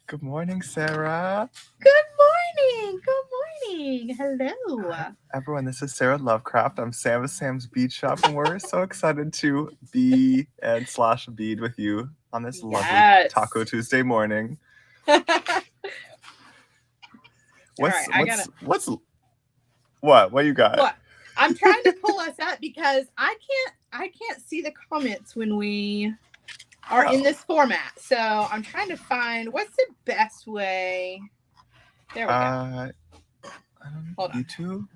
Good morning, Sarah. Good morning. Good morning. Hello. Hi, everyone. This is Sarah Lovecraft. I'm Sam with Sam's Bead Shop, and we're so excited to be and slash bead with you on this lovely Yes. Taco Tuesday morning. All What's right, what's what you got? What? I'm trying to pull us up because I can't see the comments when we are in this format. So I'm trying to find what's the best way. There we go. I don't know. Hold on. YouTube.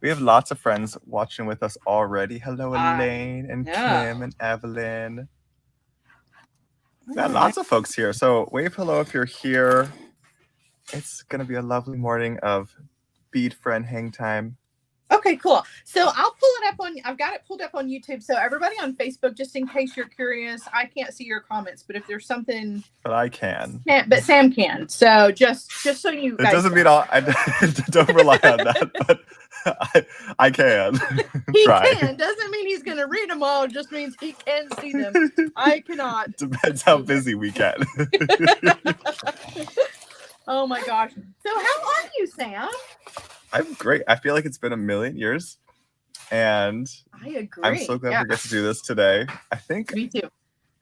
We have lots of friends watching with us already. Hello, Elaine and Kim and Evelyn. We got lots of folks here. So wave hello if you're here. It's gonna be a lovely morning of bead friend hang time. Okay, cool. So I'll pull it up I've got it pulled up on YouTube. So everybody on Facebook, just in case you're curious, I can't see your comments, but if there's something. But I can. But Sam can. So just so you guys. It doesn't mean I don't rely on that, but I can. He can. Doesn't mean he's going to read them all. It just means he can see them. I cannot. Depends how busy we get. Oh my gosh. So how are you, Sam? I'm great. I feel like it's been a million years, and I agree. I'm so glad we get to do this today. I think me too.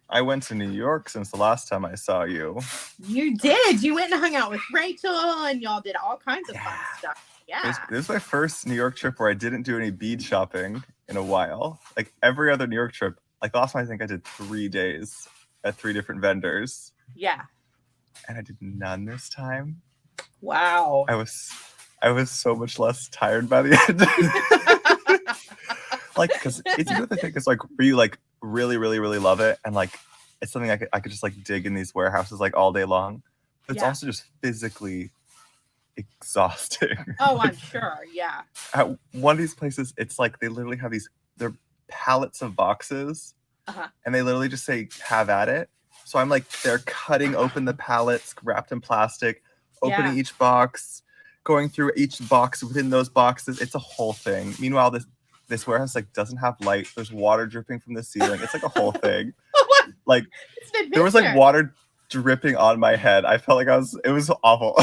I went to New York since the last time I saw you. You did. You went and hung out with Rachel, and y'all did all kinds of fun stuff. Yeah. This is my first New York trip where I didn't do any bead shopping in a while. Like every other New York trip, like the last one I think I did 3 days at 3 different vendors. Yeah. And I did none this time. Wow. I was so much less tired by the end. Like, because it's you know the thing is like where you like really, really, really love it, and like it's something I could just like dig in these warehouses like all day long. But it's also just physically exhausting. Oh, I'm sure. Yeah. At one of these places, it's like they literally have they're pallets of boxes, and they literally just say "have at it." So I'm like, they're cutting open the pallets wrapped in plastic, opening each box, going through each box within those boxes. It's a whole thing. Meanwhile, this warehouse like doesn't have light. There's water dripping from the ceiling. It's like a whole thing. Like there was like water dripping on my head. I felt like it was awful.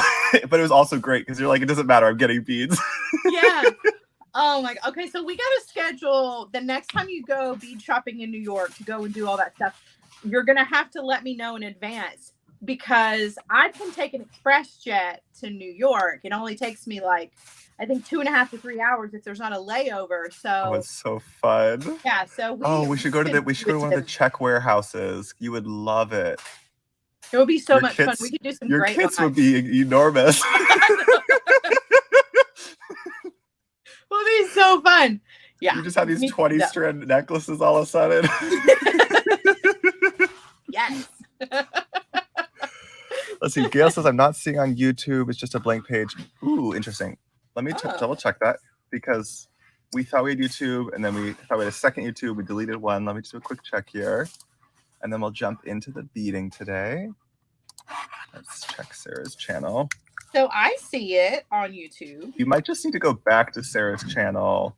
But it was also great because you're like, it doesn't matter. I'm getting beads. Yeah. Oh my God. Okay, so we got to schedule the next time you go bead shopping in New York to go and do all that stuff. You're going to have to let me know in advance because I can take an express jet to New York. It only takes me like, I think 2.5 to 3 hours if there's not a layover. So it's so fun. Yeah. So we should go to one of the Czech warehouses. You would love it. It would be so much fun. We could do some your great kits would be enormous. Will be so fun. Yeah. You just have these 20 strand necklaces all of a sudden. Yes. Let's see. Gail says I'm not seeing on YouTube. It's just a blank page. Ooh, interesting. Let me double check that because we thought we had YouTube and then we thought we had a second YouTube. We deleted one. Let me just do a quick check here. And then we'll jump into the beading today. Let's check Sarah's channel. So I see it on YouTube. You might just need to go back to Sarah's channel.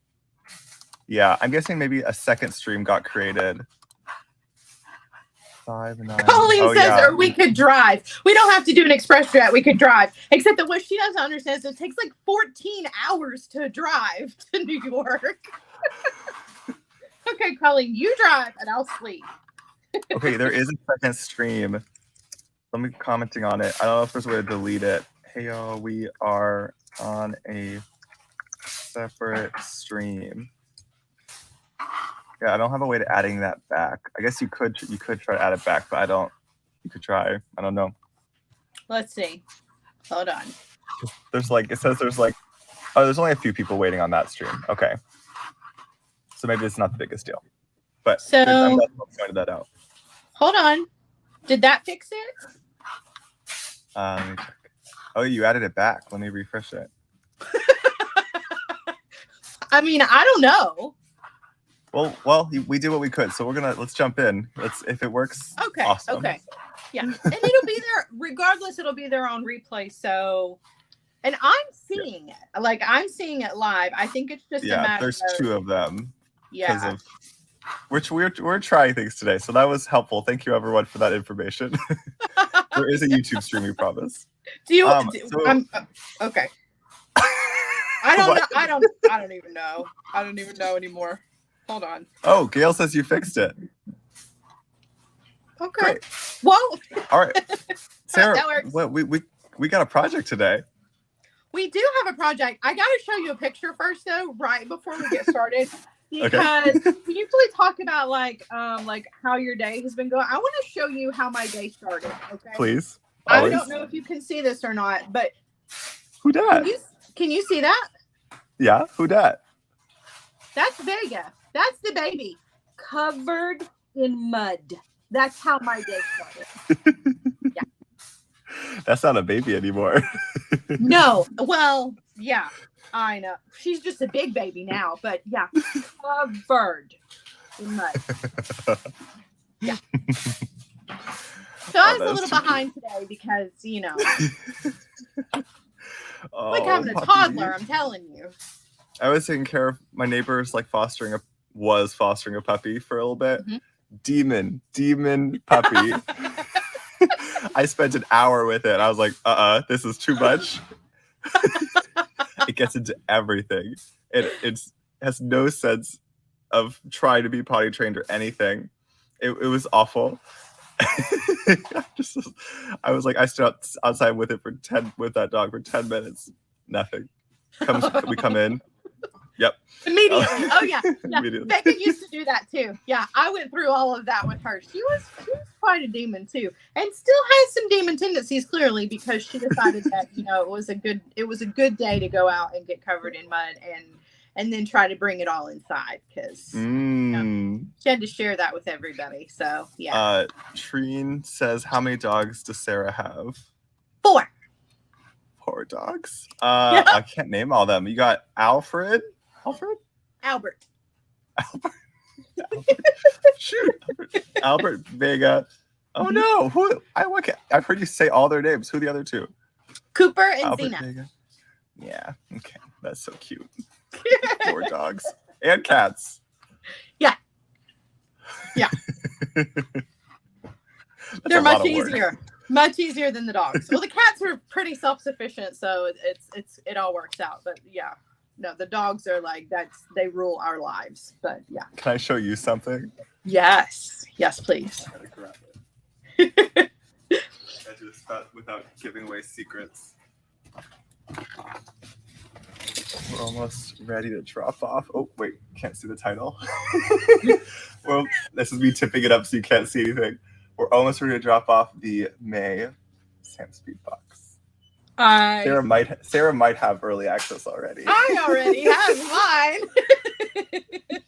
Yeah, I'm guessing maybe a second stream got created. 5 and 9. Colleen says, or we could drive. We don't have to do an express jet. We could drive. Except that what she doesn't understand is it takes like 14 hours to drive to New York. Okay, Colleen, you drive and I'll sleep. Okay, there is a second stream. Let me commenting on it. I don't know if there's a way to delete it. Hey y'all, we are on a separate stream. Yeah, I don't have a way to adding that back. I guess you could try to add it back, but I don't. You could try. I don't know. Let's see. Hold on. There's like it says there's like there's only a few people waiting on that stream. Okay. So maybe it's not the biggest deal. But I'm pointed that out. Hold on. Did that fix it? Let me check. Oh, you added it back. Let me refresh it. I mean, I don't know. Well, we did what we could, so let's jump in. If it works. Okay. Awesome. Okay. Yeah, and it'll be there regardless. It'll be there on replay. So, and I'm seeing it. Like I'm seeing it live. I think it's just a matter. There's 2 of them. Yeah. we're trying things today, so that was helpful. Thank you, everyone, for that information. There is a YouTube stream, we promise. Do you? Okay. I don't know. I don't even know. I don't even know anymore. Hold on. Oh, Gail says you fixed it. Okay. Great. Whoa. All right, Sarah. That works. Well, we got a project today. We do have a project. I got to show you a picture first, though, right before we get started, because we usually talk about like how your day has been going. I want to show you how my day started. Okay. Please. Always. I don't know if you can see this or not, but who dat? Can you see that? Yeah. Who dat? That's Vega. That's the baby, covered in mud. That's how my day started. Yeah. That's not a baby anymore. No. Well, yeah, I know. She's just a big baby now, but yeah, covered in mud. Yeah. So I was a little behind today because, like having a toddler, I'm telling you. I was taking care of my neighbors, like was fostering a puppy for a little bit. Mm-hmm. Demon puppy. I spent an hour with it. I was like, this is too much. It gets into everything. It has no sense of trying to be potty trained or anything. It was awful. I was like, I stood outside with that dog for 10 minutes. Nothing. We come in. Yep. Immediately. Oh yeah. Immediately. Becca used to do that too. Yeah, I went through all of that with her. She was quite a demon too, and still has some demon tendencies clearly, because she decided that it was a good day to go out and get covered in mud and then try to bring it all inside, because she had to share that with everybody. So yeah. Treen says, how many dogs does Sarah have? 4. 4 dogs. I can't name all of them. You got Albert. Shoot. Albert, Vega. Oh no. I've heard you say all their names. Who are the other 2? Cooper and Albert, Zena. Vega. Yeah. Okay. That's so cute. 4 dogs and cats. Yeah. Yeah. They're much easier. Much easier than the dogs. Well, the cats are pretty self-sufficient, so it all works out. But yeah, no, the dogs are like they rule our lives. But yeah. Can I show you something? Yes, please. I gotta grab it. I do this without giving away secrets. We're almost ready to drop off. Oh wait, can't see the title. Well, this is me tipping it up so you can't see anything. We're almost ready to drop off the May Sam Speed box. Sarah might have early access already. I already have mine.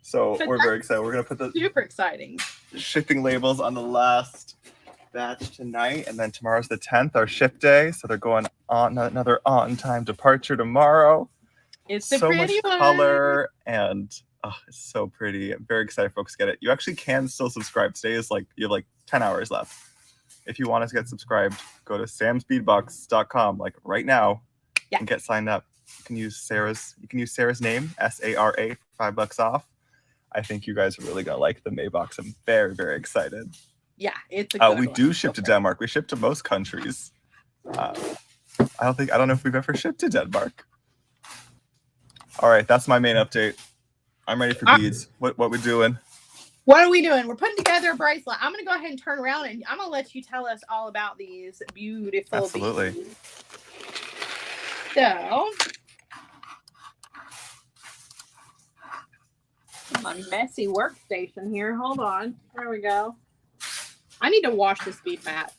So we're very excited. We're gonna put the super exciting shipping labels on the last batch tonight, and then tomorrow's the 10th, our ship day. So they're going on another on-time departure tomorrow. It's so much color and. Oh, it's so pretty. I'm very excited folks get it. You actually can still subscribe. Today is you have 10 hours left. If you want to get subscribed, go to samspeedbox.com right now and get signed up. You can use Sarah's name, SARA, for $5 off. I think you guys are really gonna like the May box. I'm very, very excited. Yeah, it's a good we one. do ship to Denmark. We ship to most countries. I don't know if we've ever shipped to Denmark. All right, that's my main update. I'm ready for beads. What we doing? What are we doing? We're putting together a bracelet. I'm going to go ahead and turn around, and I'm going to let you tell us all about these beautiful beads. So, my messy workstation here. Hold on. There we go. I need to wash this bead mat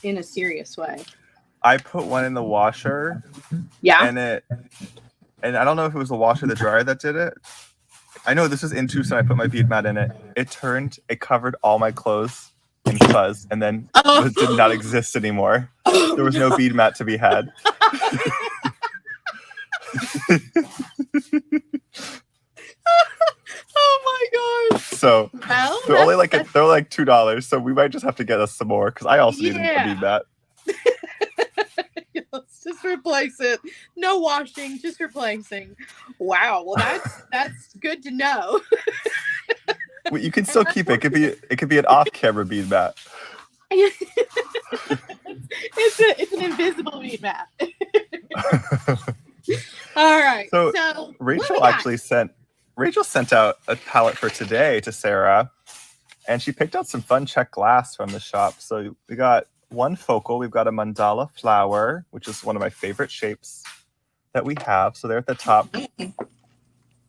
in a serious way. I put one in the washer. Yeah. And I don't know if it was the washer or the dryer that did it. I know this was in Tucson. I put my bead mat in it. It covered all my clothes in fuzz, and then it did not exist anymore. There was no bead mat to be had. Oh my god! So they're only $2, so we might just have to get us some more because I also need a bead mat. Yes. Just replace it. No washing, just replacing. Wow. Well, that's good to know. Well, you can still keep it. It could be an off-camera bead mat. It's an invisible bead mat. All right. So Rachel sent out a palette for today to Sarah, and she picked out some fun check glass from the shop. So we got one focal. We've got a mandala flower, which is one of my favorite shapes that we have. So they're at the top.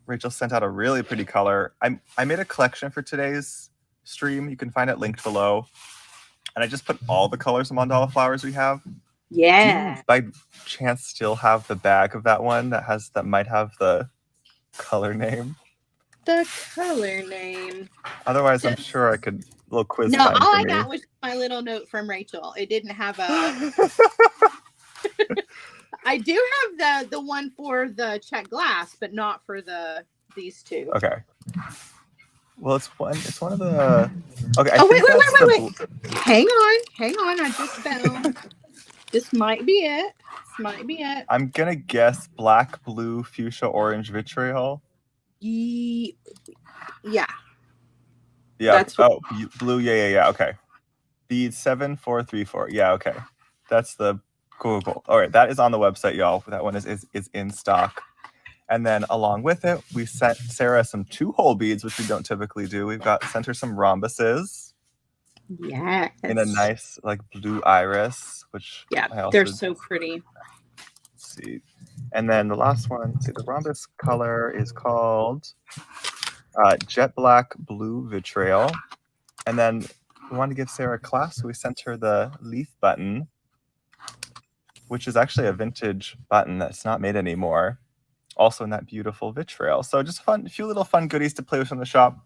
Rachel sent out a really pretty color. I made a collection for today's stream. You can find it linked below. And I just put all the colors of mandala flowers we have. Yeah. Do you, by chance, still have the bag of that one that might have the color name? The color name. Otherwise, I'm sure I could little quiz. No, all I got was my little note from Rachel. It didn't have a. I do have the one for the check glass, but not for these two. Okay. Well, it's one of the. Okay. Wait. Hang on. I just found. This might be it. I'm gonna guess black, blue, fuchsia, orange, vitriol. Yeah. Yeah. That's blue. Yeah. Okay. Bead 7434. Yeah. Okay. That's the cool. All right. That is on the website, y'all. That one is in stock. And then along with it, we sent Sarah some 2-hole beads, which we don't typically do. We've sent her some rhombuses. Yeah. In a nice like blue iris, which they're so pretty. Let's see. And then the last one, the rhombus color is called jet black blue vitriol. And then we wanted to give Sarah a clasp, so we sent her the leaf button, which is actually a vintage button that's not made anymore. Also in that beautiful vitriol. So just a few little fun goodies to play with in the shop.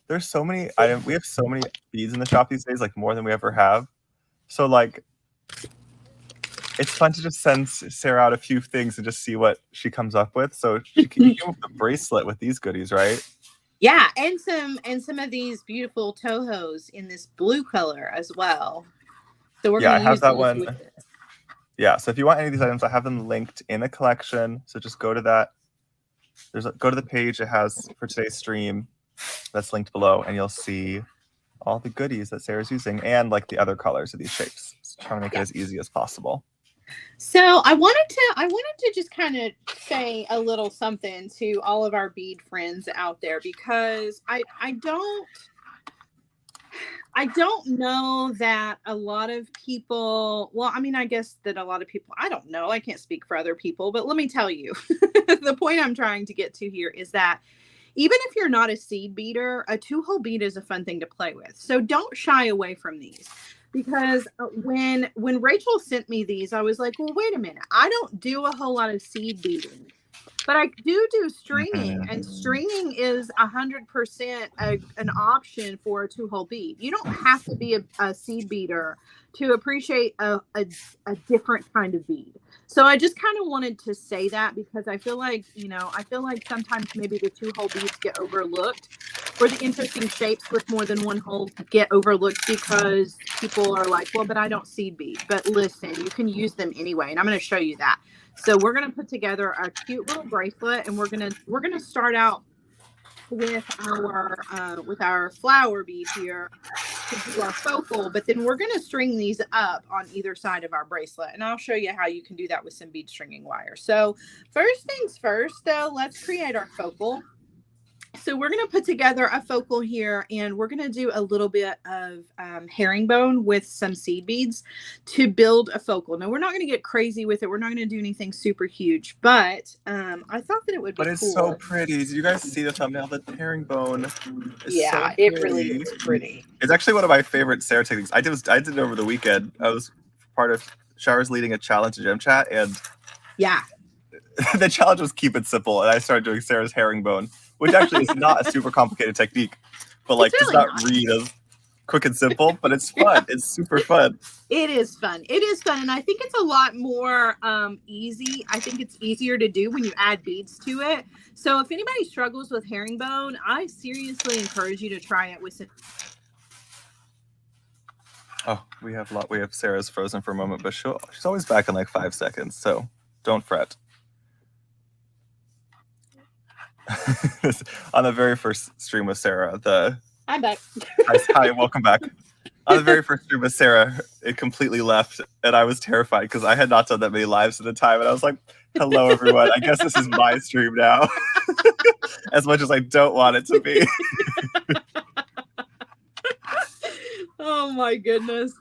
There's so many items. We have so many beads in the shop these days, like more than we ever have. So like, it's fun to just send Sarah out a few things and just see what she comes up with. So she can go with a bracelet with these goodies, right? Yeah, and some of these beautiful tohos in this blue color as well. So we're I have that one. Yeah, so if you want any of these items, I have them linked in a collection. So just go to that. Go to the page it has for today's stream. That's linked below, and you'll see all the goodies that Sarah's using and like the other colors of these shapes. So trying to make it as easy as possible. So I wanted to just kind of say a little something to all of our bead friends out there, because I don't know that a lot of people, well, I mean, I guess that a lot of people, I don't know, I can't speak for other people, but let me tell you, the point I'm trying to get to here is that even if you're not a seed beater, a 2-hole bead is a fun thing to play with. So don't shy away from these, because when Rachel sent me these, I was like, well, wait a minute. I don't do a whole lot of seed beating, but I do stringing, and stringing is 100% an option for a 2-hole bead. You don't have to be a seed beater to appreciate a different kind of bead. So I just kind of wanted to say that, because I feel like sometimes maybe the 2-hole beads get overlooked, or the interesting shapes with more than one hole get overlooked because people are like, well, but I don't seed bead. But listen, you can use them anyway, and I'm going to show you that. So we're going to put together a cute little bracelet, and we're going to start out with our flower bead here to do our focal, but then we're going to string these up on either side of our bracelet, and I'll show you how you can do that with some bead stringing wire. So first things first, though, let's create our focal. So we're going to put together a focal here, and we're going to do a little bit of herringbone with some seed beads to build a focal. Now, we're not going to get crazy with it. We're not going to do anything super huge, but I thought that it would be cool. But it's so pretty. Did you guys see the thumbnail? The herringbone is so it really is pretty. It's actually one of my favorite Sarah techniques. I did it over the weekend. I was part of Shara's leading a challenge in Gem Chat, and the challenge was keep it simple, and I started doing Sarah's herringbone, which actually is not a super complicated technique, but like does not read as quick and simple, but it's fun. It's super fun. It is fun. And I think it's a lot more easy. I think it's easier to do when you add beads to it. So if anybody struggles with herringbone, I seriously encourage you to try it with some. Oh, we have Sarah's frozen for a moment, but she's always back in like 5 seconds, so don't fret. On the very first stream with Sarah, I'm back. Hi, welcome back. On the very first stream with Sarah, it completely left, and I was terrified because I had not done that many lives at the time, and I was like, hello, everyone. I guess this is my stream now. As much as I don't want it to be. Oh my goodness.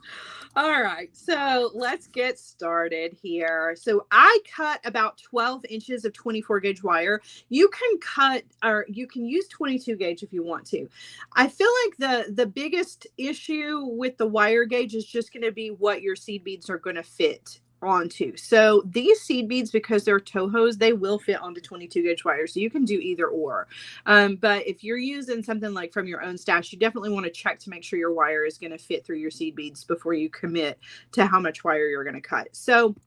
All right, so let's get started here. So I cut about 12 inches of 24 gauge wire. You can cut, or you can use 22 gauge if you want to. I feel like the biggest issue with the wire gauge is just going to be what your seed beads are going to fit onto. So these seed beads, because they're Tohos, they will fit onto 22 gauge wire. So you can do either or. But if you're using something like from your own stash, you definitely want to check to make sure your wire is going to fit through your seed beads before you commit to how much wire you're going to cut. So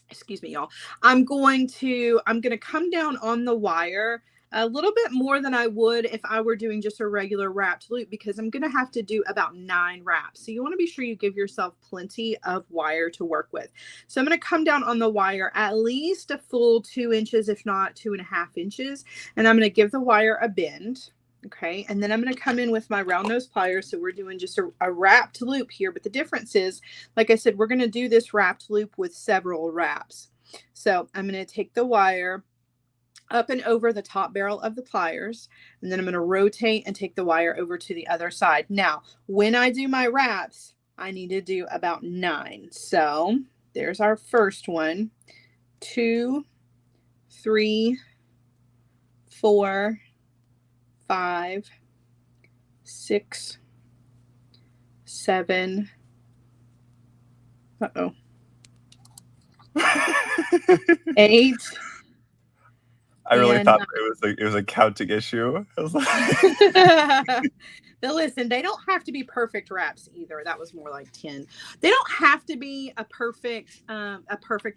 excuse me, y'all. I'm going to come down on the wire a little bit more than I would if I were doing just a regular wrapped loop, because I'm going to have to do about 9 wraps. So you want to be sure you give yourself plenty of wire to work with. So I'm going to come down on the wire at least a full 2 inches, if not 2.5 inches. And I'm going to give the wire a bend. Okay. And then I'm going to come in with my round nose pliers. So we're doing just a wrapped loop here. But the difference is, like I said, we're going to do this wrapped loop with several wraps. So I'm going to take the wire up and over the top barrel of the pliers, and then I'm going to rotate and take the wire over to the other side. Now, when I do my wraps, I need to do about 9. So there's our first one, 2, 3, 4, 5, 6, 7. Uh-oh. 8. I really thought it was a counting issue. I was like... Now listen, they don't have to be perfect wraps either. That was more like 10. They don't have to be a perfect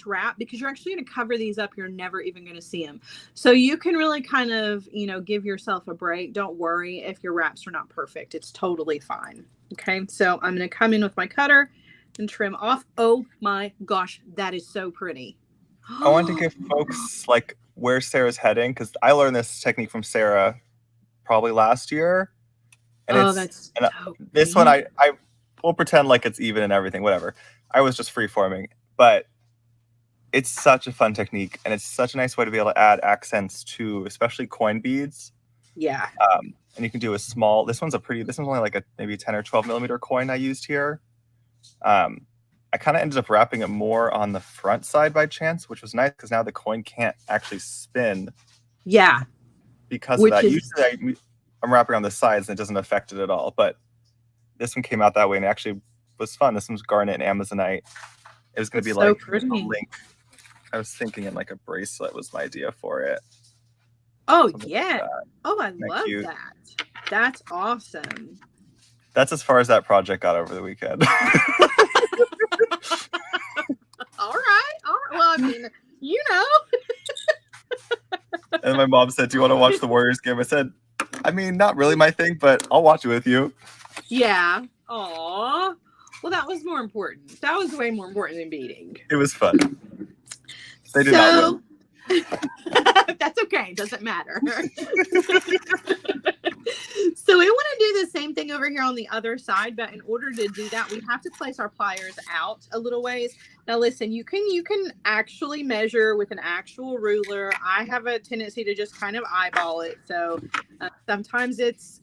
wrap, because you're actually going to cover these up. You're never even going to see them. So you can really kind of, give yourself a break. Don't worry if your wraps are not perfect. It's totally fine. Okay. So I'm going to come in with my cutter and trim off. Oh my gosh, that is so pretty. I wanted to give folks like where Sarah's heading, because I learned this technique from Sarah probably last year. And this one I will pretend like it's even and everything, whatever. I was just freeforming, but it's such a fun technique, and it's such a nice way to be able to add accents to especially coin beads. Yeah. And you can do a small, this one's only like a maybe 10 or 12 millimeter coin I used here. I kind of ended up wrapping it more on the front side by chance, which was nice because now the coin can't actually spin. Yeah. Because of that. Usually I'm wrapping on the sides and it doesn't affect it at all. But this one came out that way and it actually was fun. This one's garnet and Amazonite. It was going to be like a link. I was thinking in like a bracelet was my idea for it. Oh, yeah. Oh, I love that. That's awesome. That's as far as that project got over the weekend. All right. Well, I mean, And my mom said, "Do you want to watch the Warriors game?" I said, "I mean, not really my thing, but I'll watch it with you." Yeah. Aw. Well, that was more important. That was way more important than beating. It was fun. They did not win. That's okay. It doesn't matter. So we want to do the same thing over here on the other side, but in order to do that, we have to place our pliers out a little ways. Now listen, you can actually measure with an actual ruler. I have a tendency to just kind of eyeball it. So sometimes it's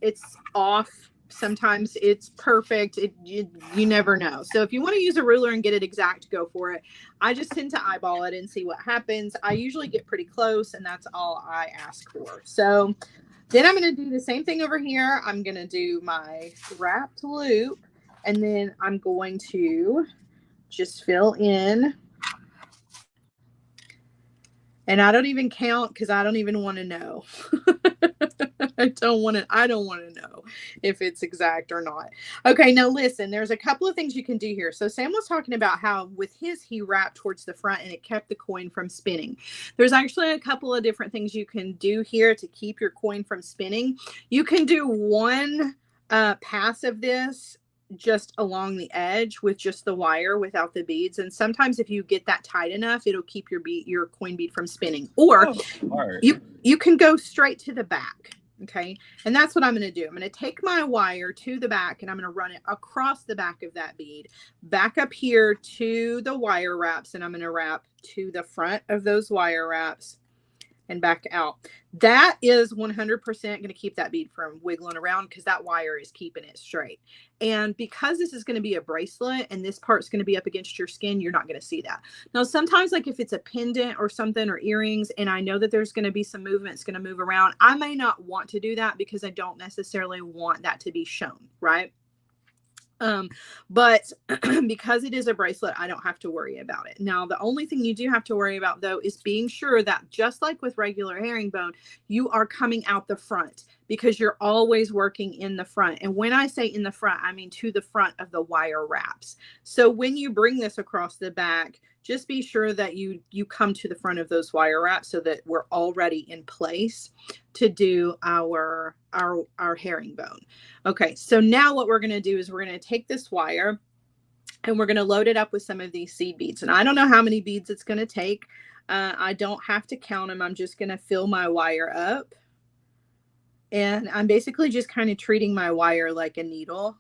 off. Sometimes it's perfect. You never know. So if you want to use a ruler and get it exact, go for it. I just tend to eyeball it and see what happens. I usually get pretty close, and that's all I ask for. So then I'm going to do the same thing over here. I'm going to do my wrapped loop, and then I'm going to just fill in. And I don't even count because I don't even want to know. I don't want to know if it's exact or not. Okay, now listen, there's a couple of things you can do here. So Sam was talking about how with his, he wrapped towards the front and it kept the coin from spinning. There's actually a couple of different things you can do here to keep your coin from spinning. You can do one pass of this just along the edge with just the wire without the beads. And sometimes if you get that tight enough, it'll keep your coin bead from spinning. Or you can go straight to the back. Okay. And that's what I'm going to do. I'm going to take my wire to the back and I'm going to run it across the back of that bead, back up here to the wire wraps. And I'm going to wrap to the front of those wire wraps and back out. That is 100% going to keep that bead from wiggling around because that wire is keeping it straight. And because this is going to be a bracelet and this part's going to be up against your skin, you're not going to see that. Now, sometimes like if it's a pendant or something or earrings, and I know that there's going to be some movement, it's going to move around, I may not want to do that because I don't necessarily want that to be shown, right? But because it is a bracelet, I don't have to worry about it. Now, the only thing you do have to worry about though, is being sure that just like with regular herringbone, you are coming out the front because you're always working in the front. And when I say in the front, I mean to the front of the wire wraps. So when you bring this across the back, just be sure that you come to the front of those wire wraps so that we're already in place to do our herringbone. Okay, so now what we're going to do is we're going to take this wire and we're going to load it up with some of these seed beads. And I don't know how many beads it's going to take. I don't have to count them. I'm just going to fill my wire up. And I'm basically just kind of treating my wire like a needle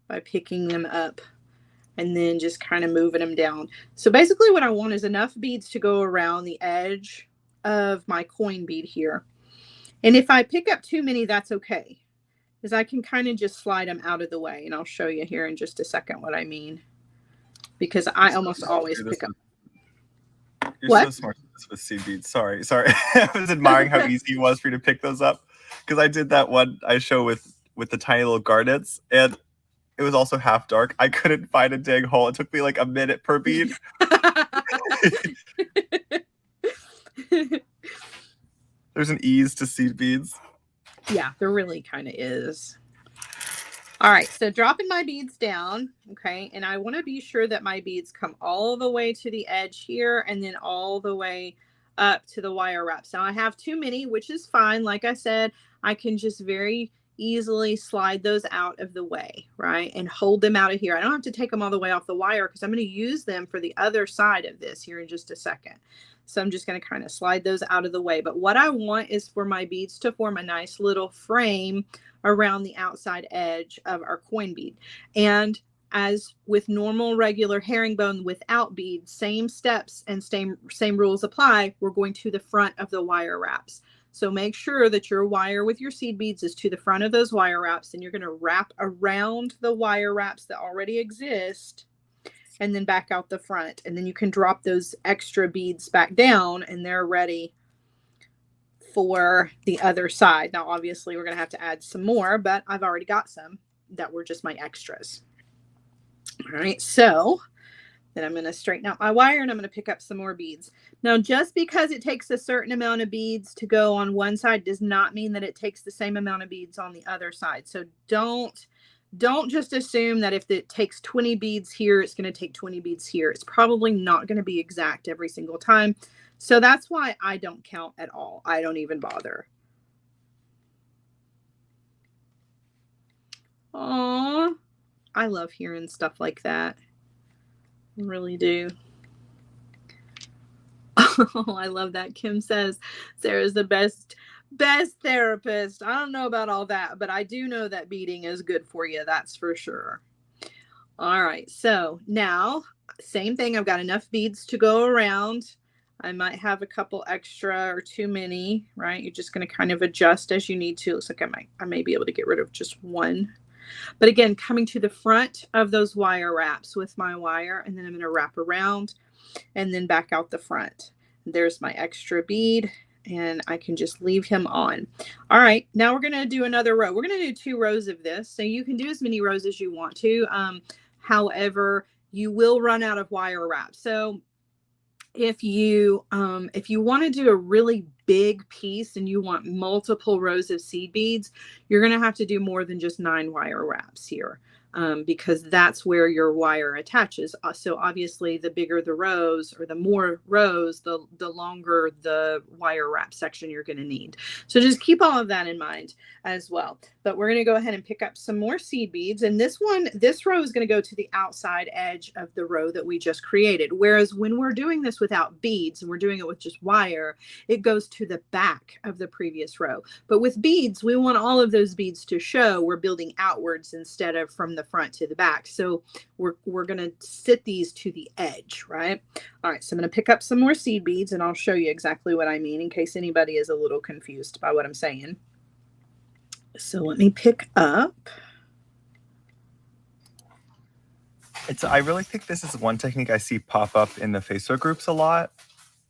by picking them up and then just kind of moving them down. So basically what I want is enough beads to go around the edge of my coin bead here. And if I pick up too many, that's okay, because I can kind of just slide them out of the way. And I'll show you here in just a second what I mean, because I almost always pick up. You're so smart with seed beads. Sorry. I was admiring how easy it was for you to pick those up, because I did that one I show with the tiny little garnets, and it was also half dark. I couldn't find a dang hole. It took me like a minute per bead. There's an ease to seed beads. Yeah, there really kind of is. All right, so dropping my beads down, okay, and I want to be sure that my beads come all the way to the edge here and then all the way up to the wire wraps. Now I have too many, which is fine. Like I said, I can just very easily slide those out of the way, right, and hold them out of here. I don't have to take them all the way off the wire because I'm going to use them for the other side of this here in just a second. So I'm just going to kind of slide those out of the way. But what I want is for my beads to form a nice little frame around the outside edge of our coin bead. And as with normal regular herringbone without beads, same steps and same rules apply. We're going to the front of the wire wraps. So make sure that your wire with your seed beads is to the front of those wire wraps, and you're going to wrap around the wire wraps that already exist and then back out the front. And then you can drop those extra beads back down and they're ready for the other side. Now, obviously we're going to have to add some more, but I've already got some that were just my extras. All right. So then I'm going to straighten out my wire and I'm going to pick up some more beads. Now, just because it takes a certain amount of beads to go on one side does not mean that it takes the same amount of beads on the other side. So don't just assume that if it takes 20 beads here, it's going to take 20 beads here. It's probably not going to be exact every single time. So that's why I don't count at all. I don't even bother. Aww, I love hearing stuff like that. I really do. Oh, I love that. Kim says Sarah's the best therapist. I don't know about all that, but I do know that beading is good for you. That's for sure. All right. So now, same thing. I've got enough beads to go around. I might have a couple extra or too many, right? You're just going to kind of adjust as you need to. Looks like I may be able to get rid of just one. But again, coming to the front of those wire wraps with my wire, and then I'm going to wrap around and then back out the front. There's my extra bead, and I can just leave him on. All right, now we're going to do another row. We're going to do 2 rows of this. So you can do as many rows as you want to. However, you will run out of wire wrap. So if you want to do a really big piece and you want multiple rows of seed beads, you're going to have to do more than just 9 wire wraps here. because that's where your wire attaches. So obviously the bigger the rows or the more rows, the longer the wire wrap section you're going to need. So just keep all of that in mind as well. But we're going to go ahead and pick up some more seed beads. And this row is going to go to the outside edge of the row that we just created. Whereas when we're doing this without beads and we're doing it with just wire, it goes to the back of the previous row. But with beads, we want all of those beads to show we're building outwards instead of from the front to the back. So we're going to sit these to the edge, right? All right, so I'm going to pick up some more seed beads and I'll show you exactly what I mean in case anybody is a little confused by what I'm saying. So let me pick up. I really think this is one technique I see pop up in the Facebook groups a lot.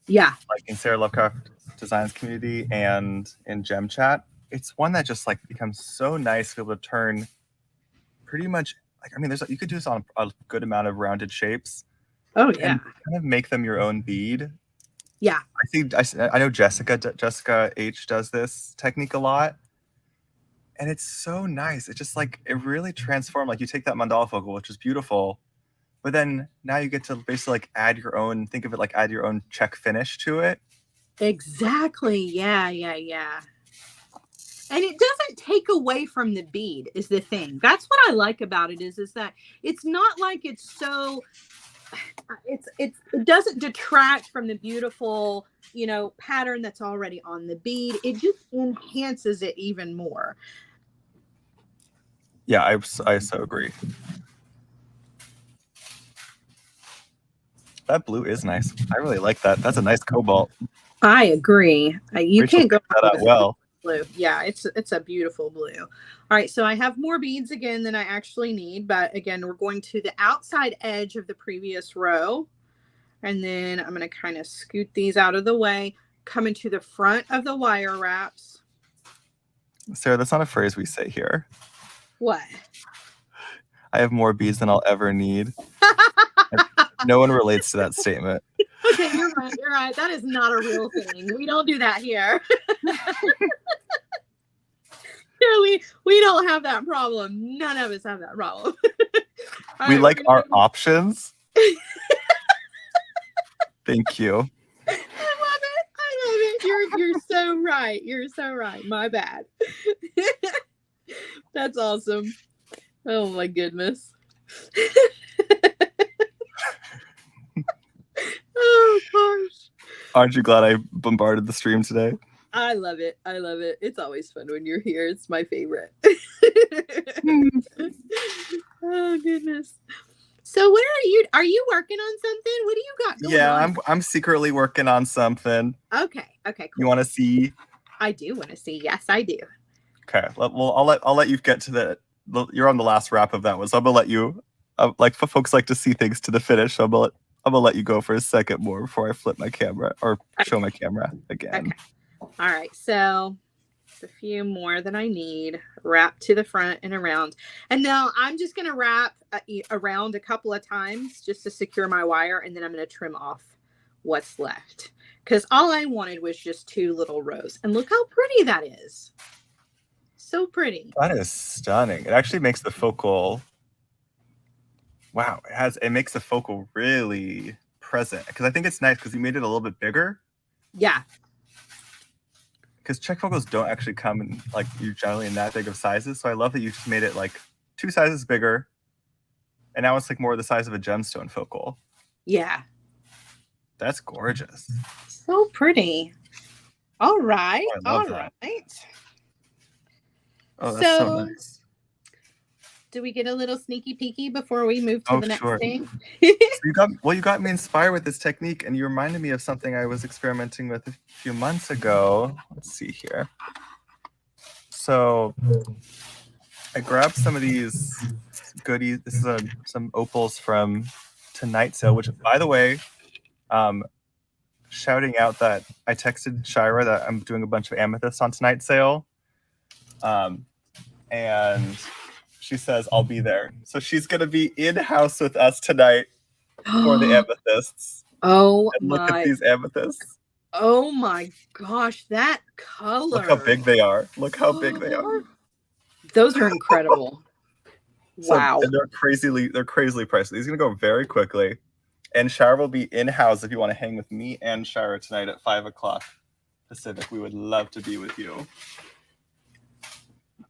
Yeah. Like in Sara Lovecraft Designs community and in Gem Chat. It's one that just like becomes so nice to be able to turn pretty much like, I mean, you could do this on a good amount of rounded shapes. Oh yeah. And kind of make them your own bead. Yeah. I know Jessica H does this technique a lot. And it's so nice. It just like, it really transformed. Like you take that mandala focal, which is beautiful, but then now you get to basically like add your own, think of it like add your own check finish to it. Exactly. Yeah. And it doesn't take away from the bead is the thing. That's what I like about it is that it's not like it's so, it doesn't detract from the beautiful, pattern that's already on the bead. It just enhances it even more. Yeah, I so agree. That blue is nice. I really like that. That's a nice cobalt. I agree. You Rachel can't go that out well. Blue. Yeah, it's a beautiful blue. All right, so I have more beads again than I actually need, but again, we're going to the outside edge of the previous row. And then I'm going to kind of scoot these out of the way, come into the front of the wire wraps. Sara, that's not a phrase we say here. What? I have more beads than I'll ever need. No one relates to that statement. Okay, you're right. That is not a real thing. We don't do that here. We don't have that problem. None of us have that problem. We like our options. Thank you. I love it. You're so right. You're so right. My bad. That's awesome. Oh my goodness. Oh gosh. Aren't you glad I bombarded the stream today? I love it. It's always fun when you're here. It's my favorite. Oh goodness. So what are you working on something? What do you got going on? Yeah, I'm secretly working on something. Okay, cool. You want to see? I do want to see. Yes, I do. Okay. Well, I'll let you get to you're on the last wrap of that one, so I'm gonna let you. Like folks like to see things to the finish, so I'm gonna let you go for a second more before I flip my camera or show my camera again. Okay. All right. So a few more that I need. Wrap to the front and around. And now I'm just going to wrap around a couple of times just to secure my wire. And then I'm going to trim off what's left. Because all I wanted was just 2 little rows. And look how pretty that is. So pretty. That is stunning. It actually makes the focal. Wow. It makes the focal really present. Because I think it's nice because you made it a little bit bigger. Yeah. Because check focals don't actually come in like generally in that big of sizes. So I love that you just made it like 2 sizes bigger. And now it's like more the size of a gemstone focal. Yeah. That's gorgeous. So pretty. All right. Oh, I love that. Right. Oh, that's so nice. Do we get a little sneaky peeky before we move to the next thing? So you got me inspired with this technique, and you reminded me of something I was experimenting with a few months ago. Let's see here. So I grabbed some of these goodies. This is some opals from Tonight Sale, which, by the way, shouting out that I texted Shira that I'm doing a bunch of amethysts on Tonight Sale. And she says, I'll be there. So she's going to be in-house with us tonight for the amethysts. Oh, and look at these amethysts. Oh my gosh, that color. Look how big they are. Look how big they are. Those are incredible. Wow. So they're crazily priced. These are gonna go very quickly. And Shara will be in-house if you want to hang with me and Shara tonight at 5 o'clock Pacific. We would love to be with you.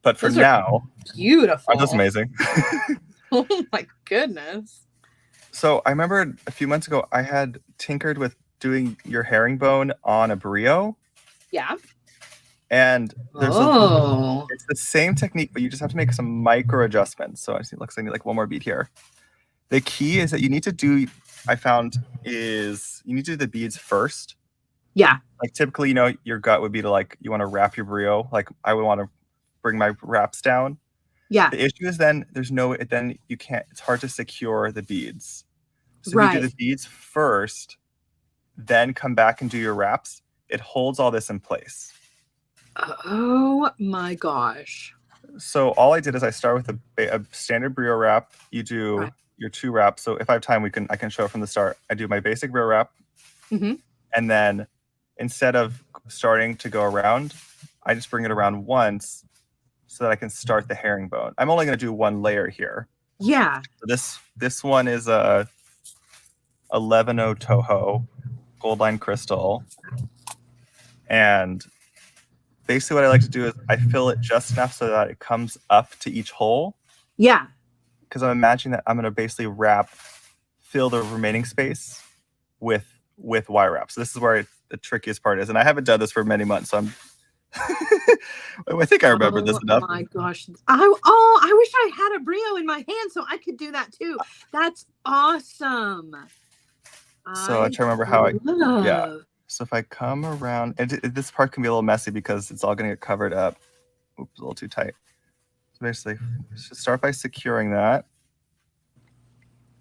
But for now, beautiful. aren't those amazing? Oh my goodness. So I remember a few months ago, I had tinkered with doing your herringbone on a brio. Yeah. And there's it's the same technique, but you just have to make some micro adjustments. So it looks like I need like one more bead here. The key is that you need to do, I found, is you need to do the beads first. Yeah. Like typically, you know, your gut would be to like, you want to wrap your brio. Like I would want to bring my wraps down. Yeah. The issue is then then you can't, it's hard to secure the beads. So right. you do the beads first, then come back and do your wraps. It holds all this in place. Oh my gosh. So all I did is I start with a standard brio wrap. You do your 2 wraps. So if I have time, I can show it from the start. I do my basic brio wrap. Mm-hmm. And then instead of starting to go around, I just bring it around once so that I can start the herringbone. I'm only going to do 1 layer here. Yeah. So this one is a 11.0 Toho gold line crystal. And basically what I like to do is I fill it just enough so that it comes up to each hole. Yeah. Because I'm imagining that I'm going to basically fill the remaining space with wire wrap. So this is where the trickiest part is. And I haven't done this for many months, so I think I remember this enough. Oh my gosh. I wish I had a brio in my hand so I could do that too. That's awesome. So I try to remember how yeah. So if I come around, and this part can be a little messy because it's all going to get covered up. Oops, a little too tight. So basically, just start by securing that.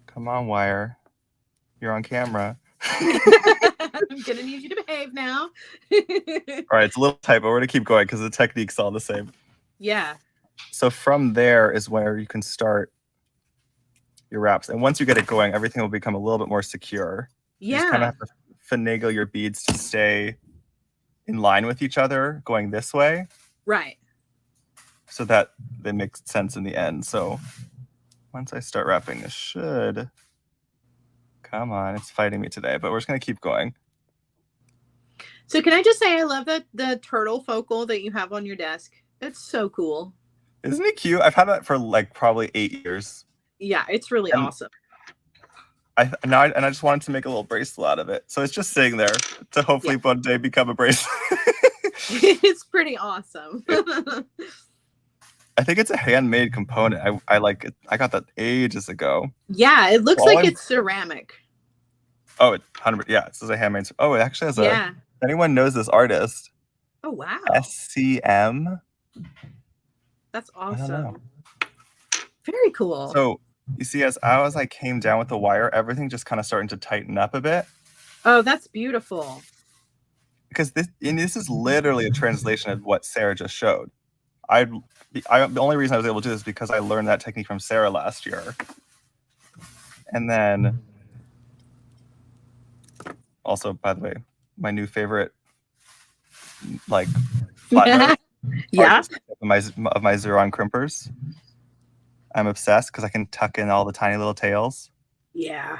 Come on, wire. You're on camera. I'm going to need you to behave now. All right, it's a little tight, but we're going to keep going because the technique's all the same. Yeah. So from there is where you can start your wraps. And once you get it going, everything will become a little bit more secure. Yeah. You just kind of have to finagle your beads to stay in line with each other going this way. Right. So that they make sense in the end. So once I start wrapping, this should... Come on, it's fighting me today, but we're just going to keep going. So can I just say I love the turtle focal that you have on your desk. It's so cool. Isn't it cute? I've had that for like probably 8 years. Yeah, it's really awesome. I just wanted to make a little bracelet out of it. So it's just sitting there to hopefully one day become a bracelet. It's pretty awesome. I think it's a handmade component. I like it. I got that ages ago. Yeah, it looks like it's ceramic. Oh, 100%. Yeah, it says a handmade. Oh, it actually has if anyone knows this artist. Oh, wow. SCM. That's awesome. Very cool. So you see, as I came down with the wire, everything just kind of starting to tighten up a bit. Oh, that's beautiful. Because this is literally a translation of what Sara just showed. The only reason I was able to do this is because I learned that technique from Sara last year. And then also, by the way, my new favorite like flat yeah of my Xeron crimpers. I'm obsessed because I can tuck in all the tiny little tails. Yeah.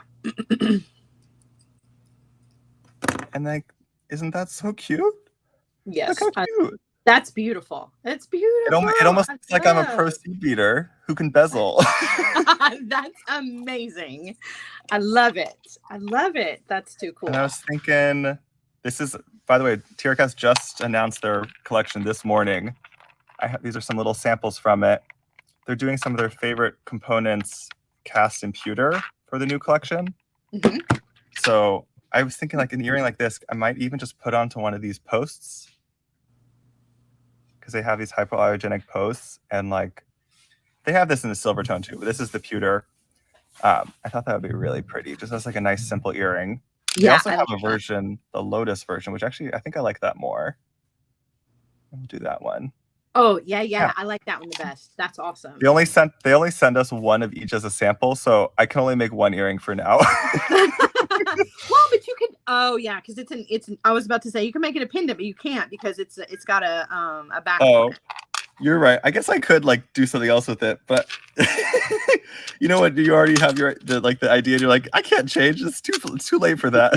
And like, isn't that so cute? Yes. Look how cute. That's beautiful. It's beautiful. It almost looks like I'm a pro seed beater who can bezel. That's amazing. I love it. I love it. That's too cool. And I was thinking, this is, by the way, TRCast just announced their collection this morning. These are some little samples from it. They're doing some of their favorite components cast in pewter for the new collection. Mm-hmm. So I was thinking like an earring like this, I might even just put onto one of these posts. Because they have these hypoallergenic posts, and like they have this in the silver tone too, but this is the pewter. I thought that would be really pretty, just as like a nice simple earring. They also have a version, the Lotus version, which actually I think I like that more. We'll do that one. Oh yeah. I like that one the best. That's awesome. They only send us one of each as a sample, so I can only make one earring for now. Well, but you could. Oh yeah, because it's. I was about to say you can make it a pendant, but you can't because it's got a back. Oh, You're right. I guess I could like do something else with it, but you know what? You already have the idea. And you're like, I can't change. It's too late for that.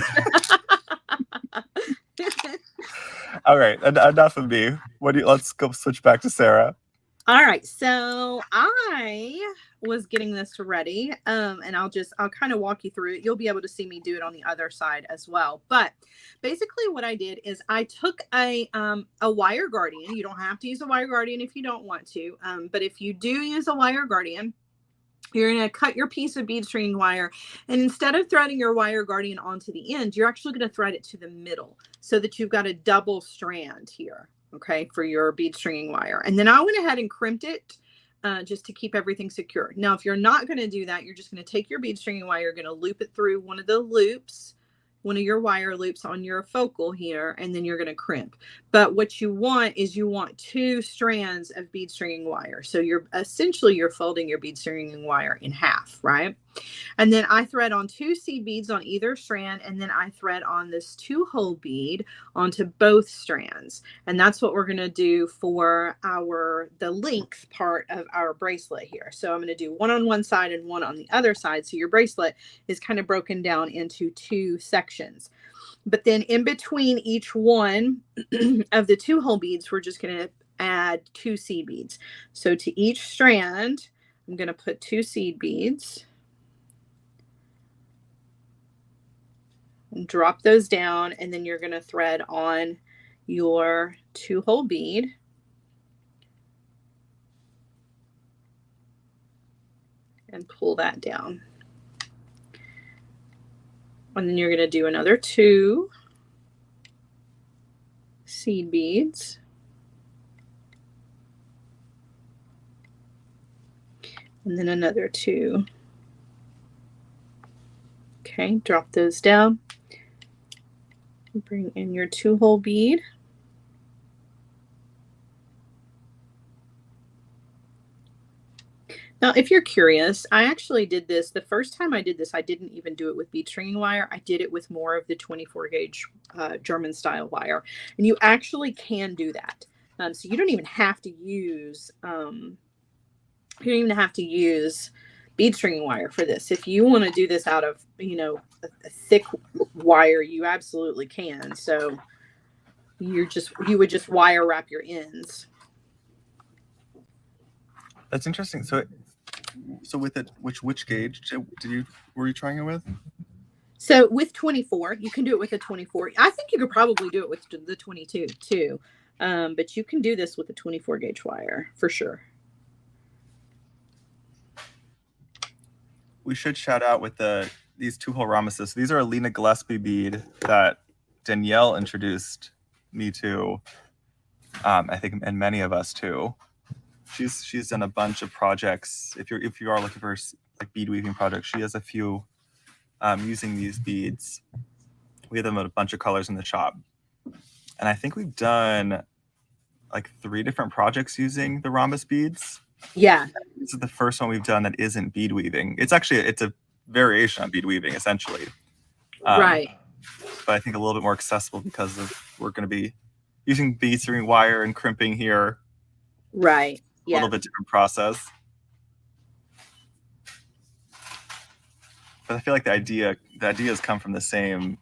All right, enough of me. Let's go switch back to Sara. All right, so I was getting this ready, and I'll kind of walk you through it. You'll be able to see me do it on the other side as well. But basically what I did is I took a wire guardian. You don't have to use a wire guardian if you don't want to, but if you do use a wire guardian, you're going to cut your piece of bead stringing wire, and instead of threading your wire guardian onto the end, you're actually going to thread it to the middle so that you've got a double strand here. Okay, for your bead stringing wire. And then I went ahead and crimped it just to keep everything secure. Now, if you're not going to do that, you're just going to take your bead stringing wire, you're going to loop it through one of the loops, one of your wire loops on your focal here, and then you're going to crimp. But what you want is you want 2 strands of bead stringing wire. So you're folding your bead stringing wire in half, right? And then I thread on 2 seed beads on either strand, and then I thread on this 2-hole bead onto both strands. And that's what we're going to do for the length part of our bracelet here. So I'm going to do one on one side and one on the other side. So your bracelet is kind of broken down into 2 sections. But then in between each one of the 2-hole beads, we're just going to add 2 seed beads. So to each strand, I'm going to put 2 seed beads. Drop those down, and then you're going to thread on your 2-hole bead. And pull that down. And then you're going to do another 2 seed beads. And then another 2. Okay, drop those down. Bring in your 2-hole bead. Now, if you're curious, I actually did this. The first time I did this, I didn't even do it with bead stringing wire. I did it with more of the 24 gauge German style wire. And you actually can do that. So you don't even have to use, bead stringing wire for this. If you want to do this out of, a thick wire, you absolutely can. So you would just wire wrap your ends. That's interesting. So with it, which gauge were you trying it with? So with 24, you can do it with a 24. I think you could probably do it with the 22 too. But you can do this with a 24 gauge wire for sure. We should shout out with these 2-hole rhombuses. These are a Lena Gillespie bead that Danielle introduced me to. I think, and many of us too. She's done a bunch of projects. If you are looking for like bead weaving projects, she has a few using these beads. We have them in a bunch of colors in the shop, and I think we've done like 3 different projects using the rhombus beads. Yeah, this is the first one we've done that isn't bead weaving. It's a variation on bead weaving essentially, right? But I think a little bit more accessible because we're going to be using bead stringing wire and crimping here. Right. A little bit different process. But I feel like the ideas come from the same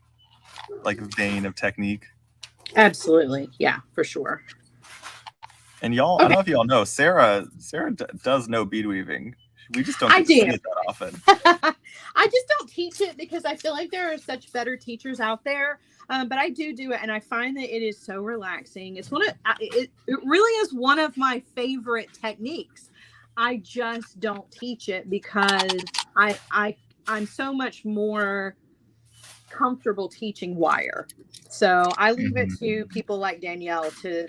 like vein of technique. Absolutely. Yeah, for sure. And y'all, okay. I don't know if y'all know, Sara does know bead weaving. We just don't see it that often. I just don't teach it because I feel like there are such better teachers out there. But I do it, and I find that it is so relaxing. It really is one of my favorite techniques. I just don't teach it because I'm so much more comfortable teaching wire. So I leave it to people like Danielle to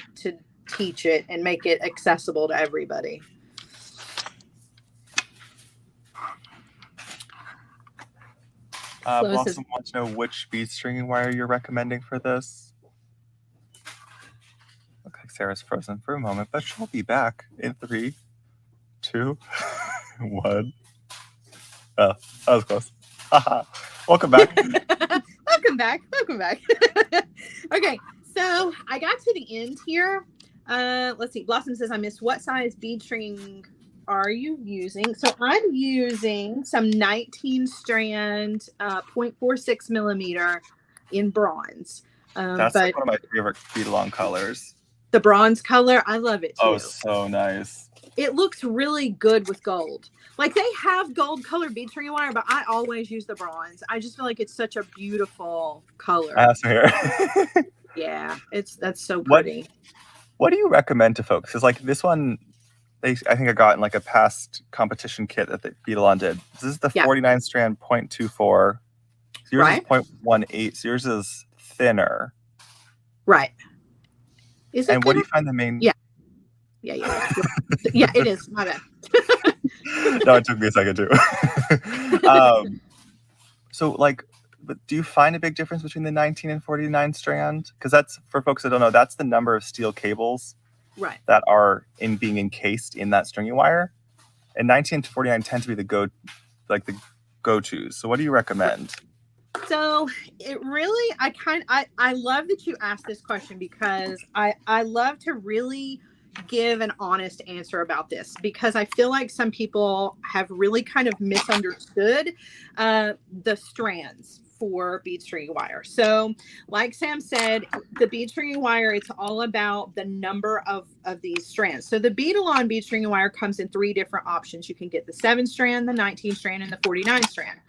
teach it and make it accessible to everybody. Blossom wants to know which bead stringing wire you're recommending for this. Looks like Sarah's frozen for a moment, but she'll be back in 3, 2, 1. Oh, that was close. Welcome back. Welcome back. Okay, so I got to the end here. Let's see. Blossom says, I missed, what size bead string are you using? So I'm using some 19 strand 0.46 millimeter in bronze. That's But like one of my favorite bead along colors. the bronze color, I love it too. Oh, so nice. It looks really good with gold. Like they have gold colored bead string wire, but I always use the bronze. I just feel like it's such a beautiful color. I have some here. Yeah, that's so pretty. What do you recommend to folks? Because like this one, I think I got in like a past competition kit that the Beadalon did. This is the 49 strand 0.24. Yours is 0.18. So yours is thinner. Right. Is it and thinner? What do you find the main? Yeah, it is. My bad. No, it took me a second too. So like, but do you find a big difference between the 19 and 49 strand? Because that's, for folks that don't know, that's the number of steel cables that are being encased in that stringy wire. And 19 to 49 tend to be the go-tos. So what do you recommend? So it really, I love that you asked this question, because I love to really give an honest answer about this, because I feel like some people have really kind of misunderstood the strands for bead stringing wire. So like Sam said, the bead stringing wire, it's all about the number of these strands. So the Beadalon bead stringing wire comes in 3 different options. You can get the 7 strand, the 19 strand, and the 49 strand.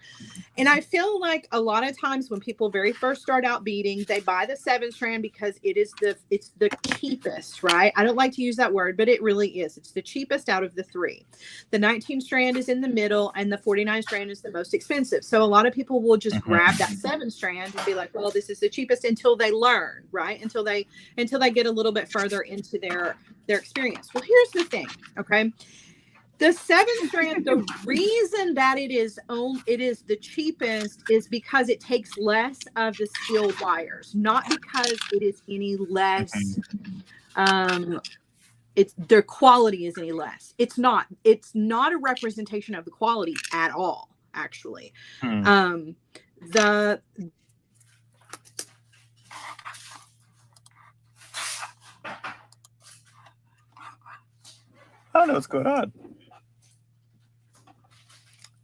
And I feel like a lot of times when people very first start out beading, they buy the 7 strand because it's the cheapest, right? I don't like to use that word, but it really is. It's the cheapest out of the 3. The 19 strand is in the middle, and the 49 strand is the most expensive. So a lot of people will just grab that 7 strand and be like, well, this is the cheapest, until they learn, right? Until they get a little bit further into their experience. Well, here's the thing, okay? The 7 strand, the reason that it is the cheapest is because it takes less of the steel wires, not because it is any less, their quality is any less. It's not a representation of the quality at all, actually. I don't know what's going on,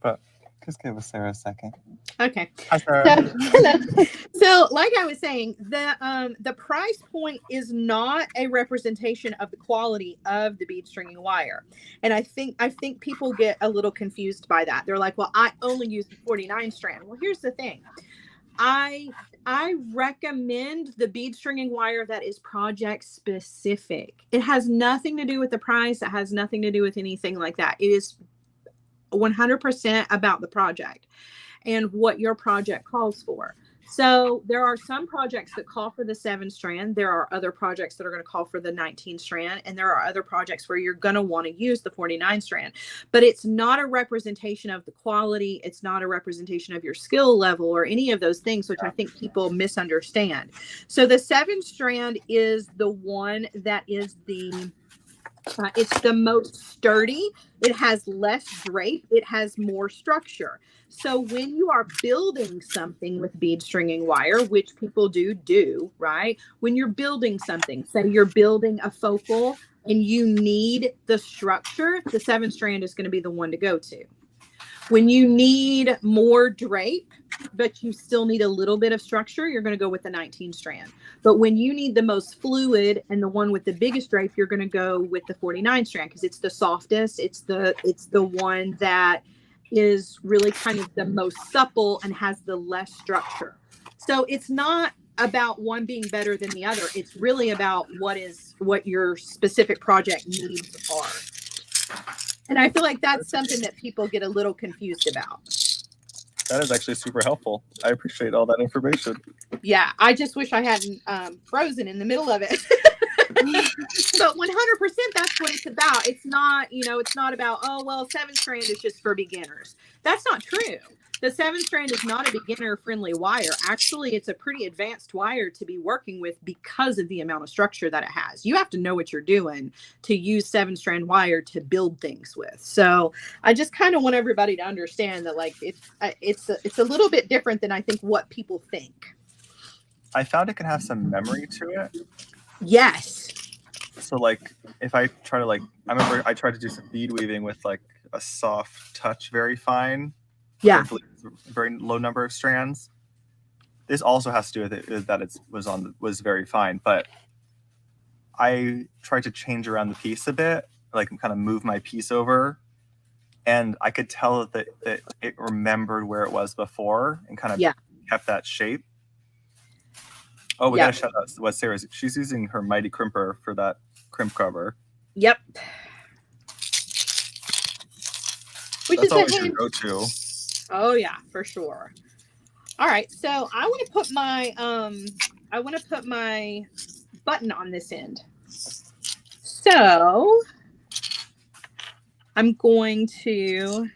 but just give Sara a second. Okay. Hi, Sara. So like I was saying, the price point is not a representation of the quality of the bead stringing wire. And I think people get a little confused by that. They're like, well, I only use the 49 strand. Well, here's the thing. I recommend the bead stringing wire that is project specific. It has nothing to do with the price. It has nothing to do with anything like that. It is 100% about the project and what your project calls for. So there are some projects that call for the 7 strand. There are other projects that are going to call for the 19 strand. And there are other projects where you're going to want to use the 49 strand. But it's not a representation of the quality. It's not a representation of your skill level or any of those things, which I think people misunderstand. So the 7 strand is the one that is it's the most sturdy. It has less drape. It has more structure. So when you are building something with bead stringing wire, which people do, right? When you're building something, say you're building a focal and you need the structure, the 7 strand is going to be the one to go to. When you need more drape, but you still need a little bit of structure, you're going to go with the 19 strand. But when you need the most fluid and the one with the biggest drape, you're going to go with the 49 strand, because it's the softest. It's the one that is really kind of the most supple and has the less structure. So it's not about one being better than the other. It's really about what your specific project needs are. And I feel like that's something that people get a little confused about. That is actually super helpful. I appreciate all that information. Yeah, I just wish I hadn't frozen in the middle of it. But 100%, that's what it's about. It's not, it's not about, oh, well, 7 strand is just for beginners. That's not true. The 7 strand is not a beginner friendly wire. Actually, it's a pretty advanced wire to be working with because of the amount of structure that it has. You have to know what you're doing to use 7 strand wire to build things with. So I just kind of want everybody to understand that, like, it's a little bit different than I think what people think. I found it can have some memory to it. Yes. So like if I try to like, I remember I tried to do some bead weaving with like a soft touch, very fine, Yeah. very low number of strands. This also has to do with it that it was very fine, but I tried to change around the piece a bit, like kind of move my piece over, and I could tell that it remembered where it was before and kind of kept that shape. Oh, we gotta shout out what Sarah's. She's using her mighty crimper for that crimp cover. Yep. Which That's is always your go-to. Oh yeah, for sure. All right, so I want to put my button on this end. So I'm going to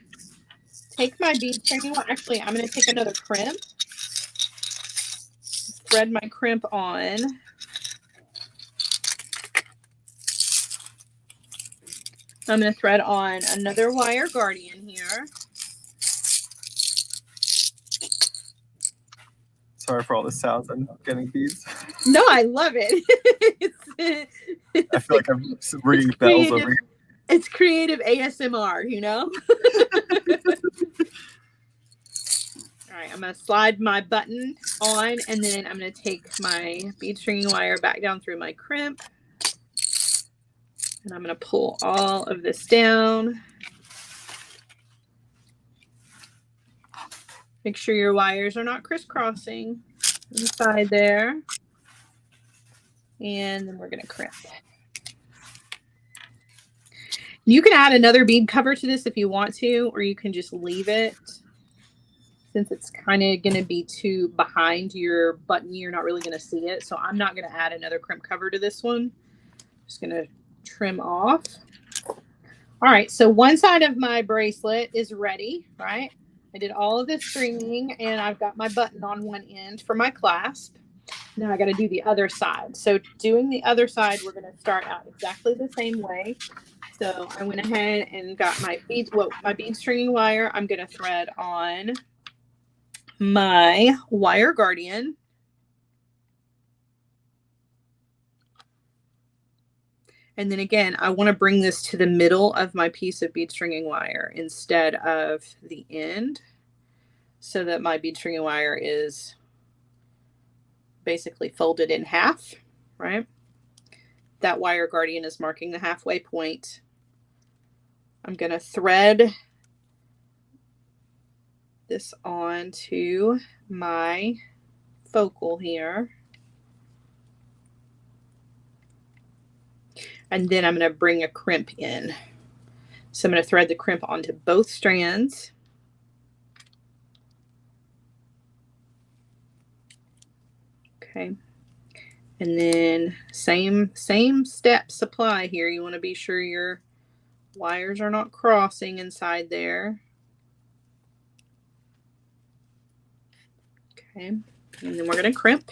take my bead string. Well, actually, I'm going to take another crimp, thread my crimp on. I'm going to thread on another wire guardian here. Sorry for all the sounds I'm getting beads. No, I love it. I feel like I'm ringing bells over here. It's creative ASMR, you know? All right, I'm going to slide my button on, and then I'm going to take my bead stringing wire back down through my crimp. And I'm going to pull all of this down. Make sure your wires are not crisscrossing inside there. And then we're going to crimp. You can add another bead cover to this if you want to, or you can just leave it. Since it's kind of going to be too behind your button, you're not really going to see it. So I'm not going to add another crimp cover to this one. Just going to trim off. All right, so one side of my bracelet is ready, right? I did all of this stringing, and I've got my button on one end for my clasp. Now I got to do the other side. So doing the other side, we're going to start out exactly the same way. So I went ahead and got my bead stringing wire. I'm going to thread on my wire guardian. And then again, I want to bring this to the middle of my piece of bead stringing wire instead of the end, so that my bead stringing wire is basically folded in half, right? That wire guardian is marking the halfway point. I'm going to thread this onto my focal here. And then I'm going to bring a crimp in. So I'm going to thread the crimp onto both strands. Okay. And then same steps apply here. You want to be sure your wires are not crossing inside there. Okay. And then we're going to crimp.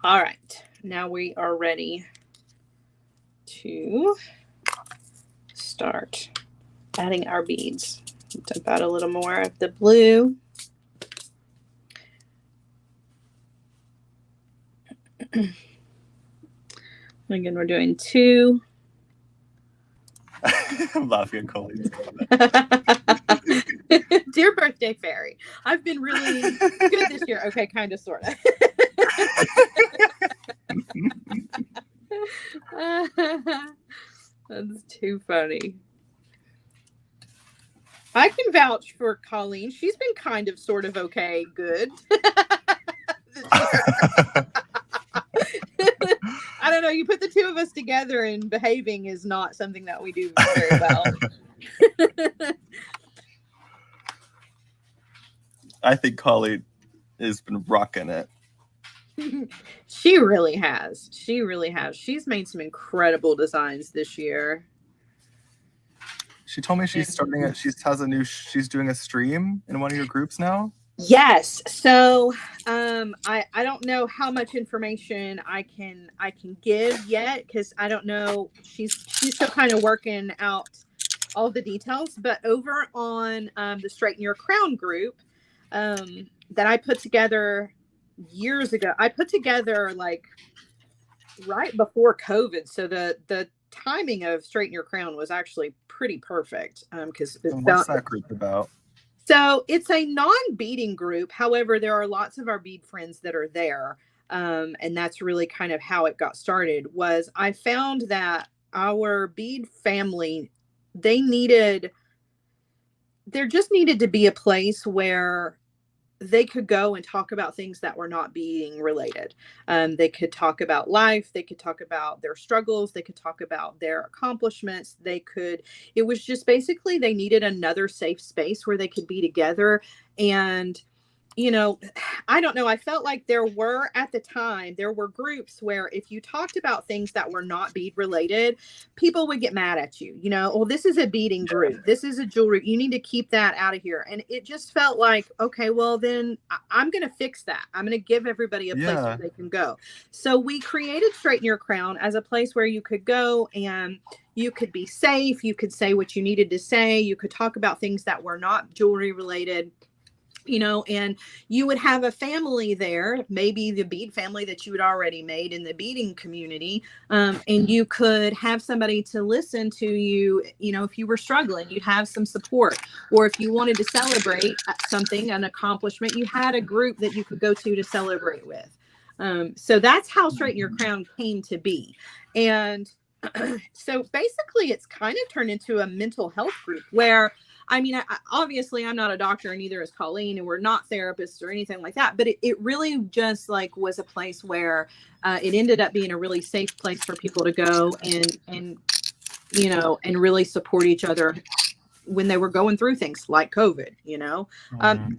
All right, now we are ready to start adding our beads. Dump out a little more of the blue. Again, we're doing 2. I'm laughing at Colleen's Dear birthday fairy, I've been really good this year. Okay, kind of, sort of. That's too funny. I can vouch for Colleen. She's been kind of, sort of, okay, good. I don't know. You put the two of us together, and behaving is not something that we do very well. I think Colleen has been rocking it. She really has. She really has. She's made some incredible designs this year. She told me she's starting it. She's doing a stream in one of your groups now. Yes. So I don't know how much information I can give yet, because I don't know. She's still kind of working out all the details. But over on the Straighten Your Crown group that I put together years ago, I put together like right before COVID. So the timing of Straighten Your Crown was actually pretty perfect because what's that group about? So it's a non-beading group. However, there are lots of our bead friends that are there. And that's really kind of how it got started. Was I found that our bead family, there just needed to be a place where they could go and talk about things that were not being related. They could talk about life. They could talk about their struggles. They could talk about their accomplishments. It was just basically they needed another safe space where they could be together. And I don't know. I felt like at the time, there were groups where if you talked about things that were not bead related, people would get mad at you. Oh, this is a beading group. This is a jewelry. You need to keep that out of here. And it just felt like, okay, well, then I'm going to fix that. I'm going to give everybody a place where they can go. So we created Straighten Your Crown as a place where you could go and you could be safe. You could say what you needed to say. You could talk about things that were not jewelry related. And you would have a family there, maybe the bead family that you had already made in the beading community. And you could have somebody to listen to you, if you were struggling, you'd have some support. Or if you wanted to celebrate something, an accomplishment, you had a group that you could go to celebrate with. So that's how Straighten Your Crown came to be. And so basically it's kind of turned into a mental health group where obviously I'm not a doctor and neither is Colleen, and we're not therapists or anything like that, but it really just like was a place where it ended up being a really safe place for people to go and really support each other when they were going through things like COVID,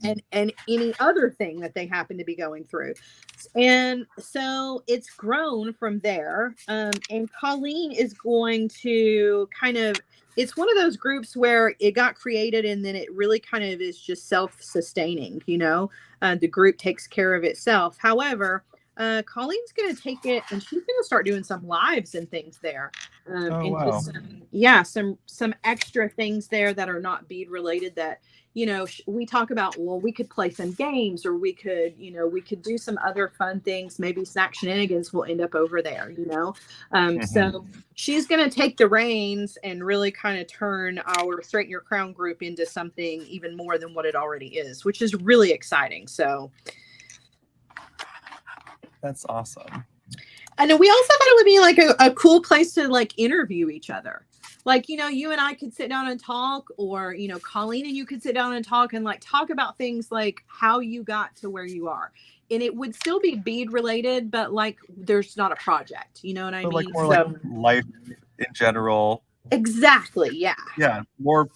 and any other thing that they happen to be going through. And so it's grown from there. And Colleen is going to it's one of those groups where it got created and then it really kind of is just self-sustaining, the group takes care of itself. However, Colleen's going to take it and she's going to start doing some lives and things there. Some extra things there that are not bead related that, we talk about, well, we could play some games or we could do some other fun things. Maybe Snack Shenanigans will end up over there, So she's going to take the reins and really kind of turn our Straighten Your Crown group into something even more than what it already is, which is really exciting. So that's awesome. And we also thought it would be like a cool place to like interview each other. Like, you and I could sit down and talk, or, Colleen and you could sit down and talk and like talk about things like how you got to where you are. And it would still be bead related, but like there's not a project, you know what I mean? Like more like life in general. Exactly. Yeah. Yeah. More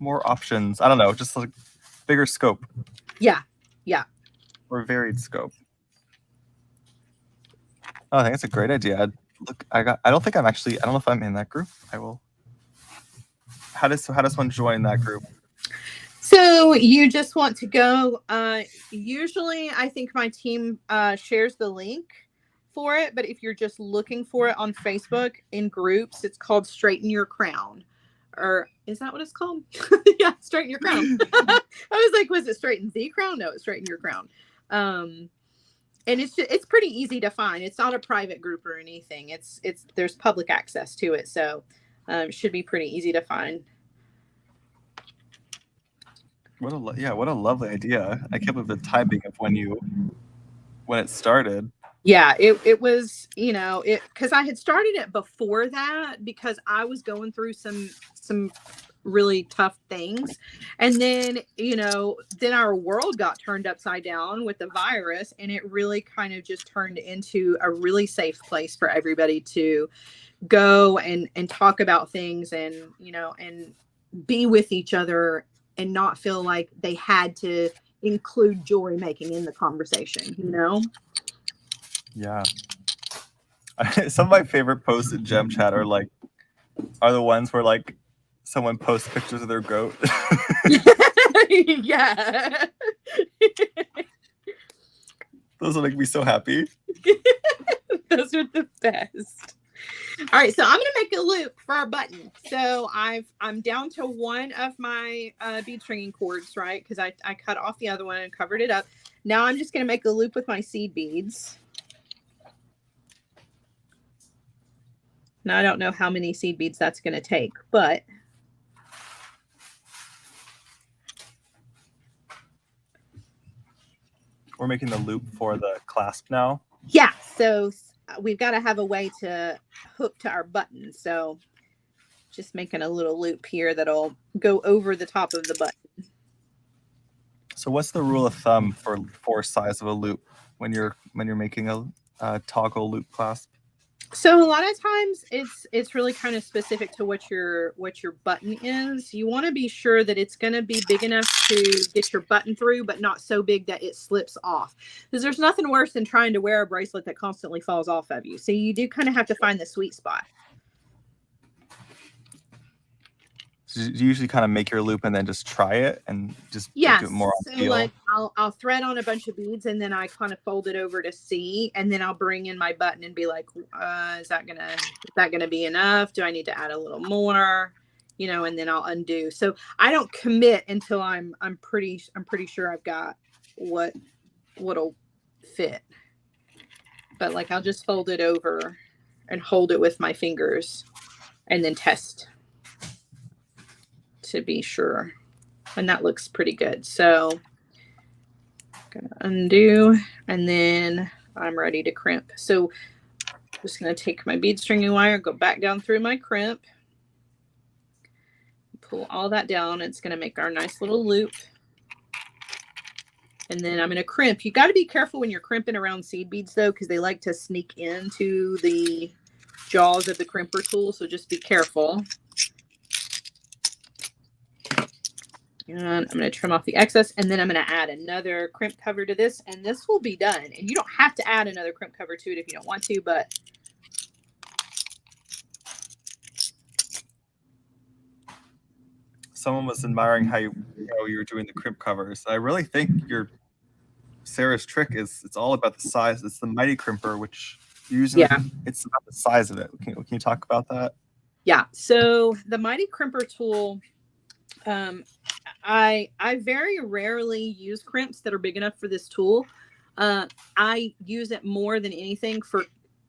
options. I don't know, just like bigger scope. Yeah. Yeah. Or varied scope. Oh, I think it's a great idea. I don't know if I'm in that group. I will. How does one join that group? So you just want to go. Usually, I think my team shares the link for it. But if you're just looking for it on Facebook in groups, it's called Straighten Your Crown. Or is that what it's called? Yeah, Straighten Your Crown. I was like, was it Straighten the Crown? No, it's Straighten Your Crown. And it's pretty easy to find. It's not a private group or anything. There's public access to it, so it should be pretty easy to find. What a lovely idea. I can't believe the timing of when it started. Yeah, it was, because I had started it before that because I was going through some really tough things. And then, then our world got turned upside down with the virus, and it really kind of just turned into a really safe place for everybody to go and talk about things and, and be with each other and not feel like they had to include jewelry making in the conversation, Yeah. Some of my favorite posts in Gem Chat are the ones where like someone posts pictures of their goat. Yeah. Those will make me so happy. Those are the best. All right, so I'm gonna make a loop for our button. So I'm down to one of my bead stringing cords, right? Because I cut off the other one and covered it up. Now I'm just gonna make a loop with my seed beads. Now I don't know how many seed beads that's gonna take, but we're making the loop for the clasp now. Yeah, so we've got to have a way to hook to our button. So just making a little loop here that'll go over the top of the button. So what's the rule of thumb for size of a loop when you're making a toggle loop clasp? So a lot of times it's really kind of specific to what your button is. You want to be sure that it's going to be big enough to get your button through, but not so big that it slips off. Because there's nothing worse than trying to wear a bracelet that constantly falls off of you. So you do kind of have to find the sweet spot. So you usually kind of make your loop and then just try it and just do it more on feel. Like I'll thread on a bunch of beads and then I kind of fold it over to see, and then I'll bring in my button and be like, is that gonna be enough? Do I need to add a little more? You know, and then I'll undo. So I don't commit until I'm pretty sure I've got what'll fit. But like I'll just fold it over and hold it with my fingers and then test to be sure. And that looks pretty good. So I'm gonna undo and then I'm ready to crimp. So I'm just gonna take my bead stringing wire, go back down through my crimp, pull all that down. It's gonna make our nice little loop. And then I'm gonna crimp. You got to be careful when you're crimping around seed beads though, because they like to sneak into the jaws of the crimper tool. So just be careful. And I'm going to trim off the excess, and then I'm going to add another crimp cover to this, and this will be done. And you don't have to add another crimp cover to it if you don't want to, but someone was admiring how you were doing the crimp covers. I really think Sarah's trick is it's all about the size. It's the mighty crimper, which usually it's about the size of it. Can you talk about that? Yeah. So the mighty crimper tool, I very rarely use crimps that are big enough for this tool. I use it more than anything for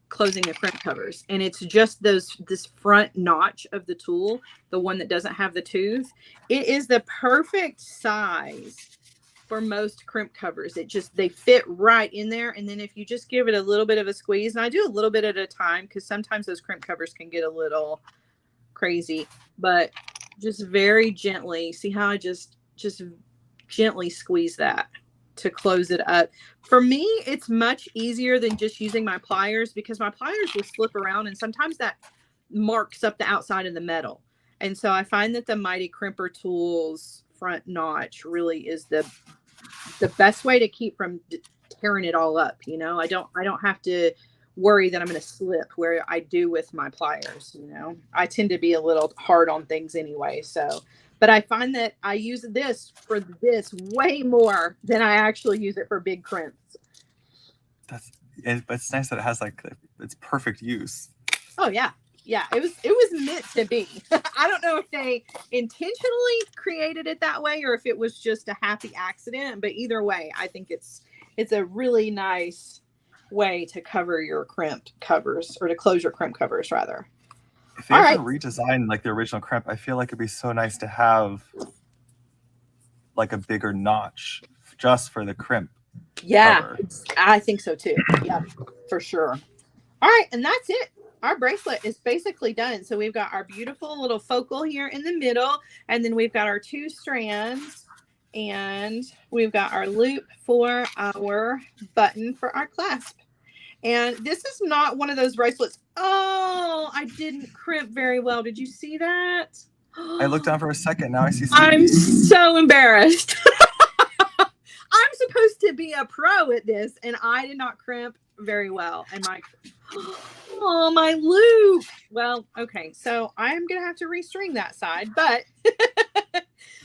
closing the crimp covers, and it's just this front notch of the tool, the one that doesn't have the tooth. It is the perfect size for most crimp covers. They fit right in there, and then if you just give it a little bit of a squeeze, and I do a little bit at a time because sometimes those crimp covers can get a little crazy, but just very gently. See how I just gently squeeze that to close it up. For me, it's much easier than just using my pliers, because my pliers will slip around and sometimes that marks up the outside of the metal. And so I find that the mighty crimper tool's front notch really is the best way to keep from tearing it all up. You know, I don't have to worry that I'm going to slip where I do with my pliers. You know, I tend to be a little hard on things anyway. So, but I find that I use this for this way more than I actually use it for big crimps. But it's nice that it has it's perfect use. Oh yeah. Yeah, it was meant to be. I don't know if they intentionally created it that way or if it was just a happy accident, but either way, I think it's a really nice way to cover your crimp covers, or to close your crimp covers rather. If they ever redesign like the original crimp, I feel like it'd be so nice to have like a bigger notch just for the crimp. Yeah, I think so too. Yeah, for sure. All right, and that's it. Our bracelet is basically done. So we've got our beautiful little focal here in the middle, and then we've got our 2 strands, and we've got our loop for our button for our clasp. And this is not one of those bracelets. Oh, I didn't crimp very well. Did you see that? I looked down for a second. Now I see. I'm so embarrassed. I'm supposed to be a pro at this, and I did not crimp very well. And my loop. Well, okay. So I am going to have to restring that side, but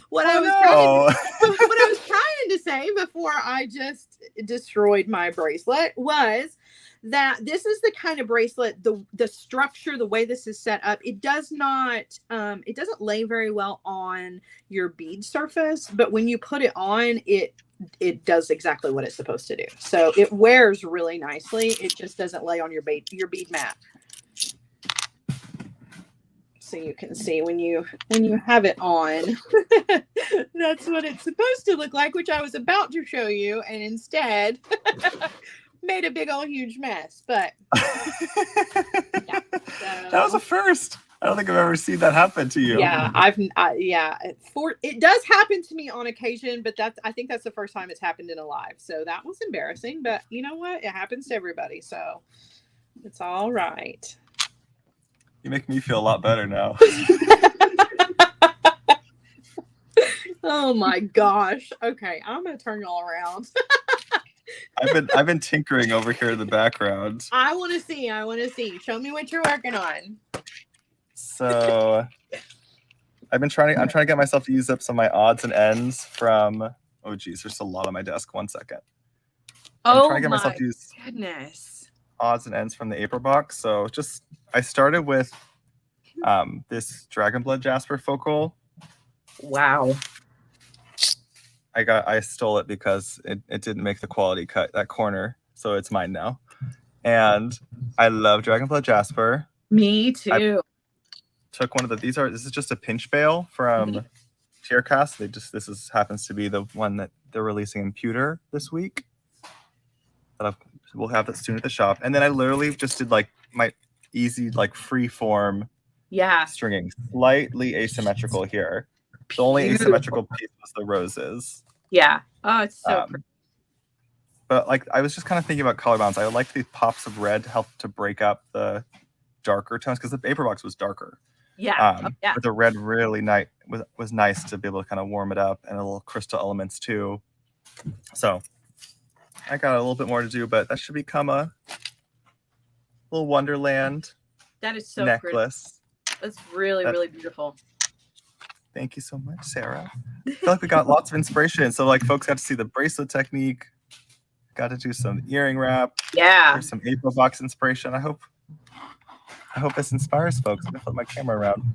what I was trying to say before I just destroyed my bracelet was that this is the kind of bracelet, the structure, the way this is set up, it doesn't lay very well on your bead surface, but when you put it on, it does exactly what it's supposed to do. So it wears really nicely. It just doesn't lay on your bead mat. So you can see when you have it on, that's what it's supposed to look like, which I was about to show you, and instead made a big old huge mess. But yeah, that was a first. I don't think I've ever seen that happen to you. Yeah, it does happen to me on occasion, but I think that's the first time it's happened in a live. So that was embarrassing, but you know what? It happens to everybody, so it's all right. You make me feel a lot better now. Oh my gosh. Okay, I'm gonna turn y'all around. I've been tinkering over here in the background. I want to see. Show me what you're working on. So I'm trying to get myself to use up some of my odds and ends from, oh geez, there's a lot on my desk. 1 second. I'm trying to get myself to use goodness. Odds and ends from the April box. So I started with this Dragon Blood Jasper focal. Wow. I stole it because it didn't make the quality cut, that corner, so it's mine now. And I love Dragon Blood Jasper. Me too. I took one of this is just a pinch bail from Tiercast. This happens to be the one that they're releasing in pewter this week. We'll have that soon at the shop. And then I literally just did like my easy, like free form stringing, slightly asymmetrical here. The only asymmetrical piece was the roses. Yeah. Oh, it's so pretty. But like I was just kind of thinking about color balance. I would like these pops of red to help to break up the darker tones because the paper box was darker. Yeah. But the red really was nice to be able to kind of warm it up, and a little crystal elements too. So I got a little bit more to do, but that should become a little Wonderland. That is so necklace. Pretty. That's really beautiful. Thank you so much, Sarah. I feel like we got lots of inspiration. So like folks got to see the bracelet technique, got to do some earring wrap. Yeah. There's some April box inspiration. I hope this inspires folks. I'm gonna flip my camera around.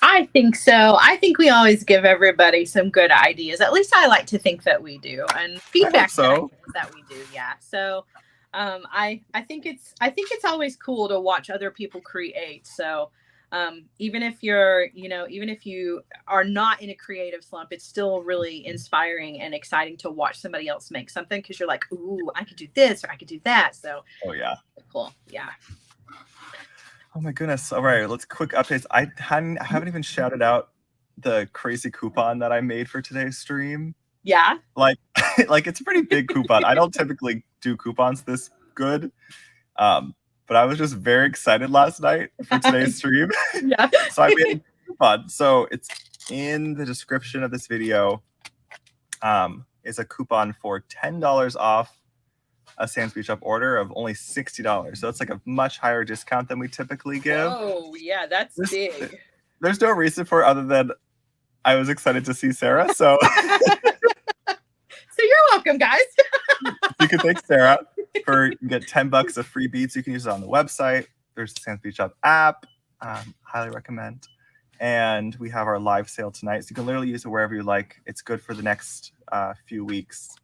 I think so. I think we always give everybody some good ideas. At least I like to think that we do. And feedback that we do. Yeah. So I think it's always cool to watch other people create. So even if you are not in a creative slump, it's still really inspiring and exciting to watch somebody else make something, because you're like, ooh, I could do this or I could do that. So cool. Yeah. Oh my goodness. All right, let's quick updates. I haven't even shouted out the crazy coupon that I made for today's stream. Yeah. Like it's a pretty big coupon. I don't typically do coupons this good. But I was just very excited last night for today's stream. Yeah. So I made a coupon. So it's in the description of this video. Is a coupon for $10 off a Sands Beach Up order of only $60. So it's like a much higher discount than we typically give. Oh, yeah, that's big. There's no reason for it other than I was excited to see Sarah. So so you're welcome, guys. You can thank Sarah for you get $10 of free beads. You can use it on the website. There's the Sands Beach Up app. Highly recommend. And we have our live sale tonight. So you can literally use it wherever you like. It's good for the next few weeks.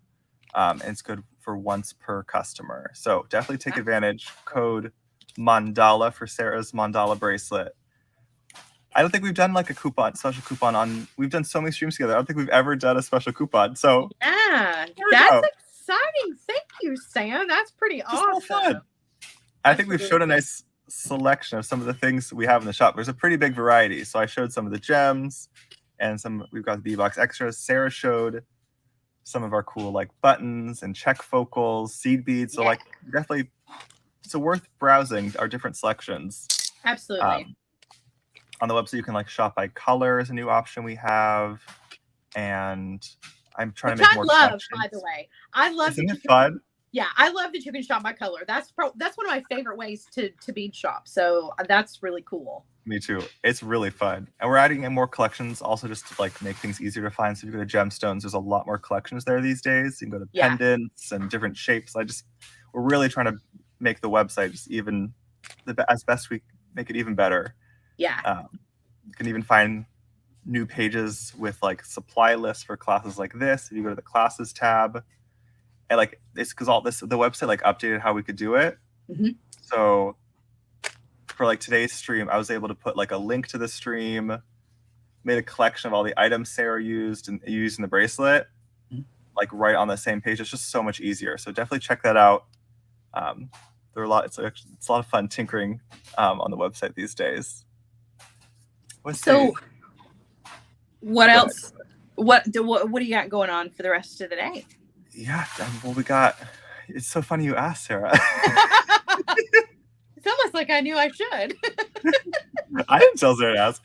And it's good for once per customer. So definitely take advantage. Code Mandala for Sarah's Mandala bracelet. I don't think we've done like special coupon on. We've done so many streams together. I don't think we've ever done a special coupon. So yeah, that's exciting. Thank you, Sam. That's pretty awesome. Fun. I think we've showed a nice selection of some of the things we have in the shop. There's a pretty big variety. So I showed some of the gems and we've got the B-Box extras. Sarah showed some of our cool like buttons and check focals, seed beads. So like definitely it's worth browsing our different selections. Absolutely. On the website you can like shop by color is a new option we have. And I'm trying to make more love, by the way. I love Isn't it fun? Yeah, I love that you can shop by color. That's one of my favorite ways to bead shop. So that's really cool. Me too. It's really fun. And we're adding in more collections also just to like make things easier to find. So if you go to gemstones, there's a lot more collections there these days. You can go to pendants and different shapes. We're really trying to make the website just even as best we make it even better. Yeah. You can even find new pages with like supply lists for classes like this. If you go to the classes tab, and like it's because the website like updated how we could do it. Mm-hmm. So for like today's stream, I was able to put like a link to the stream, made a collection of all the items Sara used in the bracelet, like right on the same page. It's just so much easier. So definitely check that out. It's a lot of fun tinkering on the website these days. What else? What do you got going on for the rest of the day? Yeah, it's so funny you asked, Sara. It's almost like I knew I should. I didn't tell Sara to ask.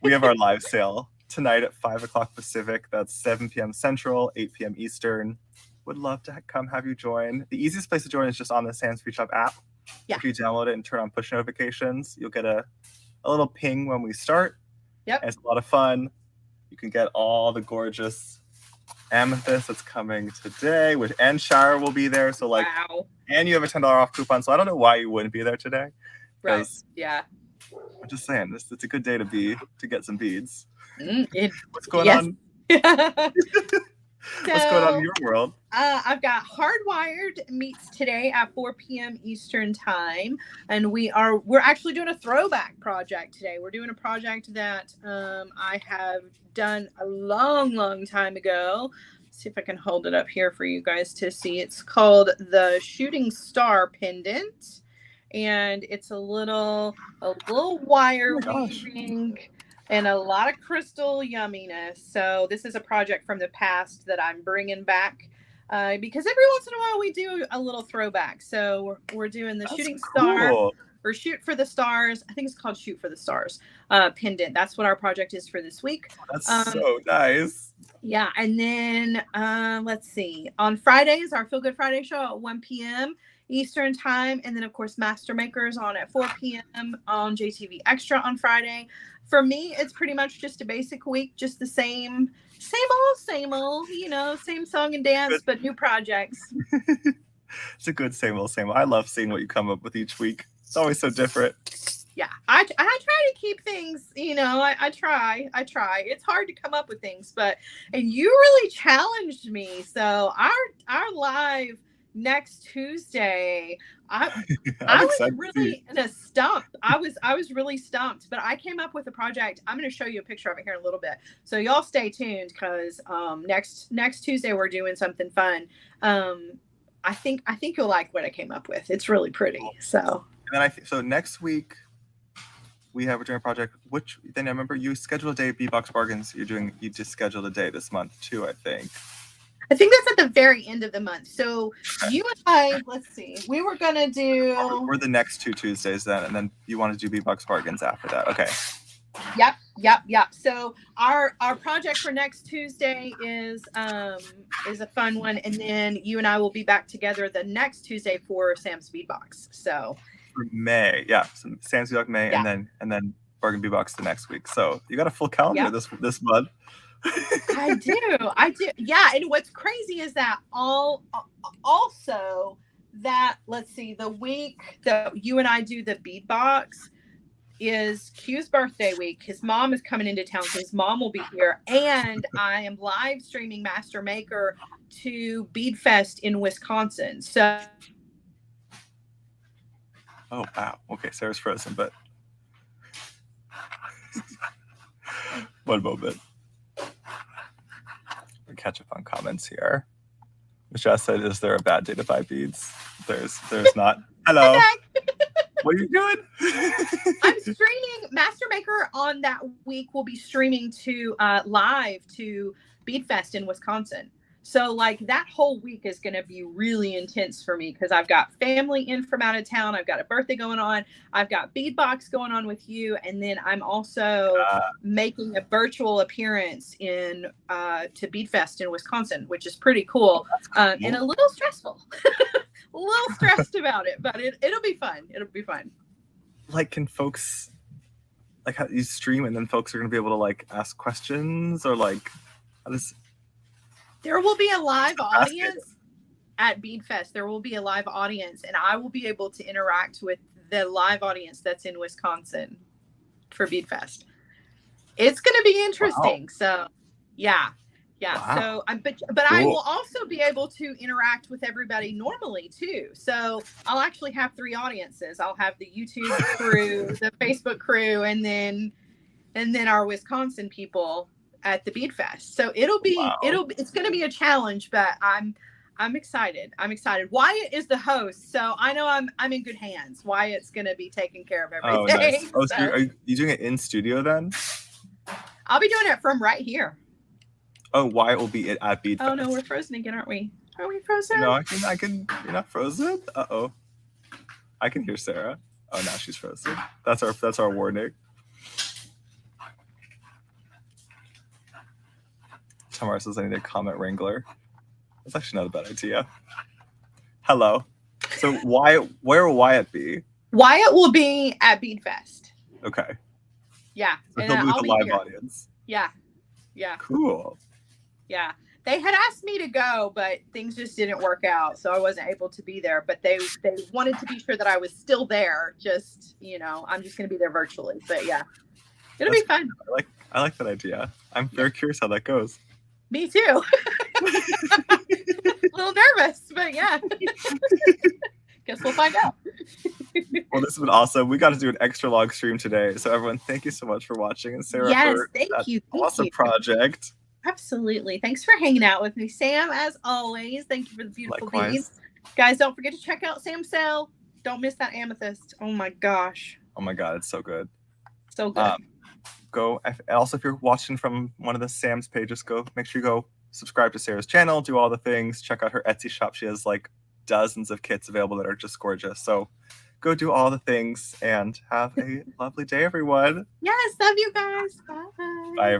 We have our live sale tonight at 5 o'clock Pacific. That's 7 p.m. Central, 8 p.m. Eastern. Would love to come have you join. The easiest place to join is just on the Sam's Bead Shop app. Yeah. If you download it and turn on push notifications, you'll get a little ping when we start. Yep. And it's a lot of fun. You can get all the gorgeous amethyst that's coming today, and Shara will be there. So wow. And you have a $10 off coupon. So I don't know why you wouldn't be there today. Right. Yeah. I'm just saying, it's a good day to get some beads. What's going on? What's going on in your world? I've got Hardwired meets today at 4 p.m. Eastern time, and we're actually doing a throwback project today. We're doing a project that I have done a long time ago. Let's see if I can hold it up here for you guys to see. It's called the Shooting Star Pendant, and it's a little wire weaving and a lot of crystal yumminess. So this is a project from the past that I'm bringing back because every once in a while we do a little throwback. So we're doing the Shooting Star or Shoot for the Stars. I think it's called Shoot for the Stars pendant. That's what our project is for this week. That's so nice. Yeah. And then let's see. On Fridays, our Feel Good Friday show at 1 p.m. Eastern time. And then, of course, Master Makers on at 4 p.m. on JTV Extra on Friday. For me, it's pretty much just a basic week, just the same old, same song and dance, but new projects. It's a good same old. I love seeing what you come up with each week. It's always so different. Yeah, I try to keep things, I try. It's hard to come up with things, and you really challenged me. So our live next Tuesday, I was really in a stump. I was really stumped, but I came up with a project. I'm going to show you a picture of it here in a little bit. So y'all stay tuned because next Tuesday we're doing something fun. I think you'll like what I came up with. It's really pretty. So. And then so next week we have a joint project. Then I remember you scheduled a day B-Box Bargains. You just scheduled a day this month too, I think. I think that's at the very end of the month. So you and I, let's see, we were going to do... We're the next 2 Tuesdays then, and then you want to do B-Box Bargains after that. Okay. Yep. So our project for next Tuesday is a fun one. And then you and I will be back together the next Tuesday for Sam's Beadbox. So for May. Yeah. So Sam's Beadbox May, yeah. and then Bargain Beadbox the next week. So you got a full calendar this month. I do. Yeah. And what's crazy is that also that, let's see, the week that you and I do the bead box is Q's birthday week. His mom is coming into town, so his mom will be here. And I am live streaming Master Maker to Bead Fest in Wisconsin. So. Oh, wow. Okay. Sarah's frozen, but one moment. Catch up on comments here. Michelle said, "Is there a bad day to buy beads?" There's not. Hello. What are you doing? I'm streaming Master Maker on that week. Will be streaming to live to Bead Fest in Wisconsin. So like that whole week is going to be really intense for me because I've got family in from out of town. I've got a birthday going on. I've got Beadbox going on with you. And then I'm also making a virtual appearance to Bead Fest in Wisconsin, which is pretty cool. And a little stressful. A little stressed about it, but it'll be fun. It'll be fun. like, can folks like how you stream and then folks are gonna be able to like ask questions or like how does? There will be a live audience at Bead Fest. There will be a live audience, and I will be able to interact with the live audience that's in Wisconsin for Bead Fest. It's going to be interesting. Wow. So, yeah. Wow. So, but cool. I will also be able to interact with everybody normally too. So, I'll actually have 3 audiences. I'll have the YouTube crew, the Facebook crew, and then our Wisconsin people at the Bead Fest. So it's going to be a challenge, but I'm excited. Wyatt is the host, so I know I'm in good hands. Wyatt's going to be taking care of everything. Oh, nice. Oh, so are you doing it in studio then? I'll be doing it from right here. Oh, Wyatt will be at Bead Fest. Oh no, we're frozen again, aren't we? Are we frozen? No, I can. You're not frozen. Uh-oh. I can hear Sarah. Oh, now she's frozen. That's our warning. Tamara says I need a comment wrangler. That's actually not a bad idea. Hello. So where will Wyatt be? Wyatt will be at Bead Fest. Okay. Yeah. So he'll be with the live audience. Yeah. Cool. Yeah. They had asked me to go, but things just didn't work out, so I wasn't able to be there. But they wanted to be sure that I was still there. Just, I'm just going to be there virtually. But yeah, it'll be fun. I like that idea. I'm very curious how that goes. Me too. A little nervous, but yeah. Guess we'll find out. Well, this has been awesome. We got to do an extra long stream today. So everyone, thank you so much for watching. And Sarah, for that awesome project. Absolutely. Thanks for hanging out with me, Sam, as always. Thank you for the beautiful beads. Guys, don't forget to check out Sam's sale. Don't miss that amethyst. Oh my gosh. Oh my God, it's so good. So good. Also, if you're watching from one of the Sam's pages, make sure you go subscribe to Sarah's channel, do all the things, check out her Etsy shop. She has like dozens of kits available that are just gorgeous. So go do all the things and have a lovely day, everyone. Yes, love you guys. Bye. Bye, everyone.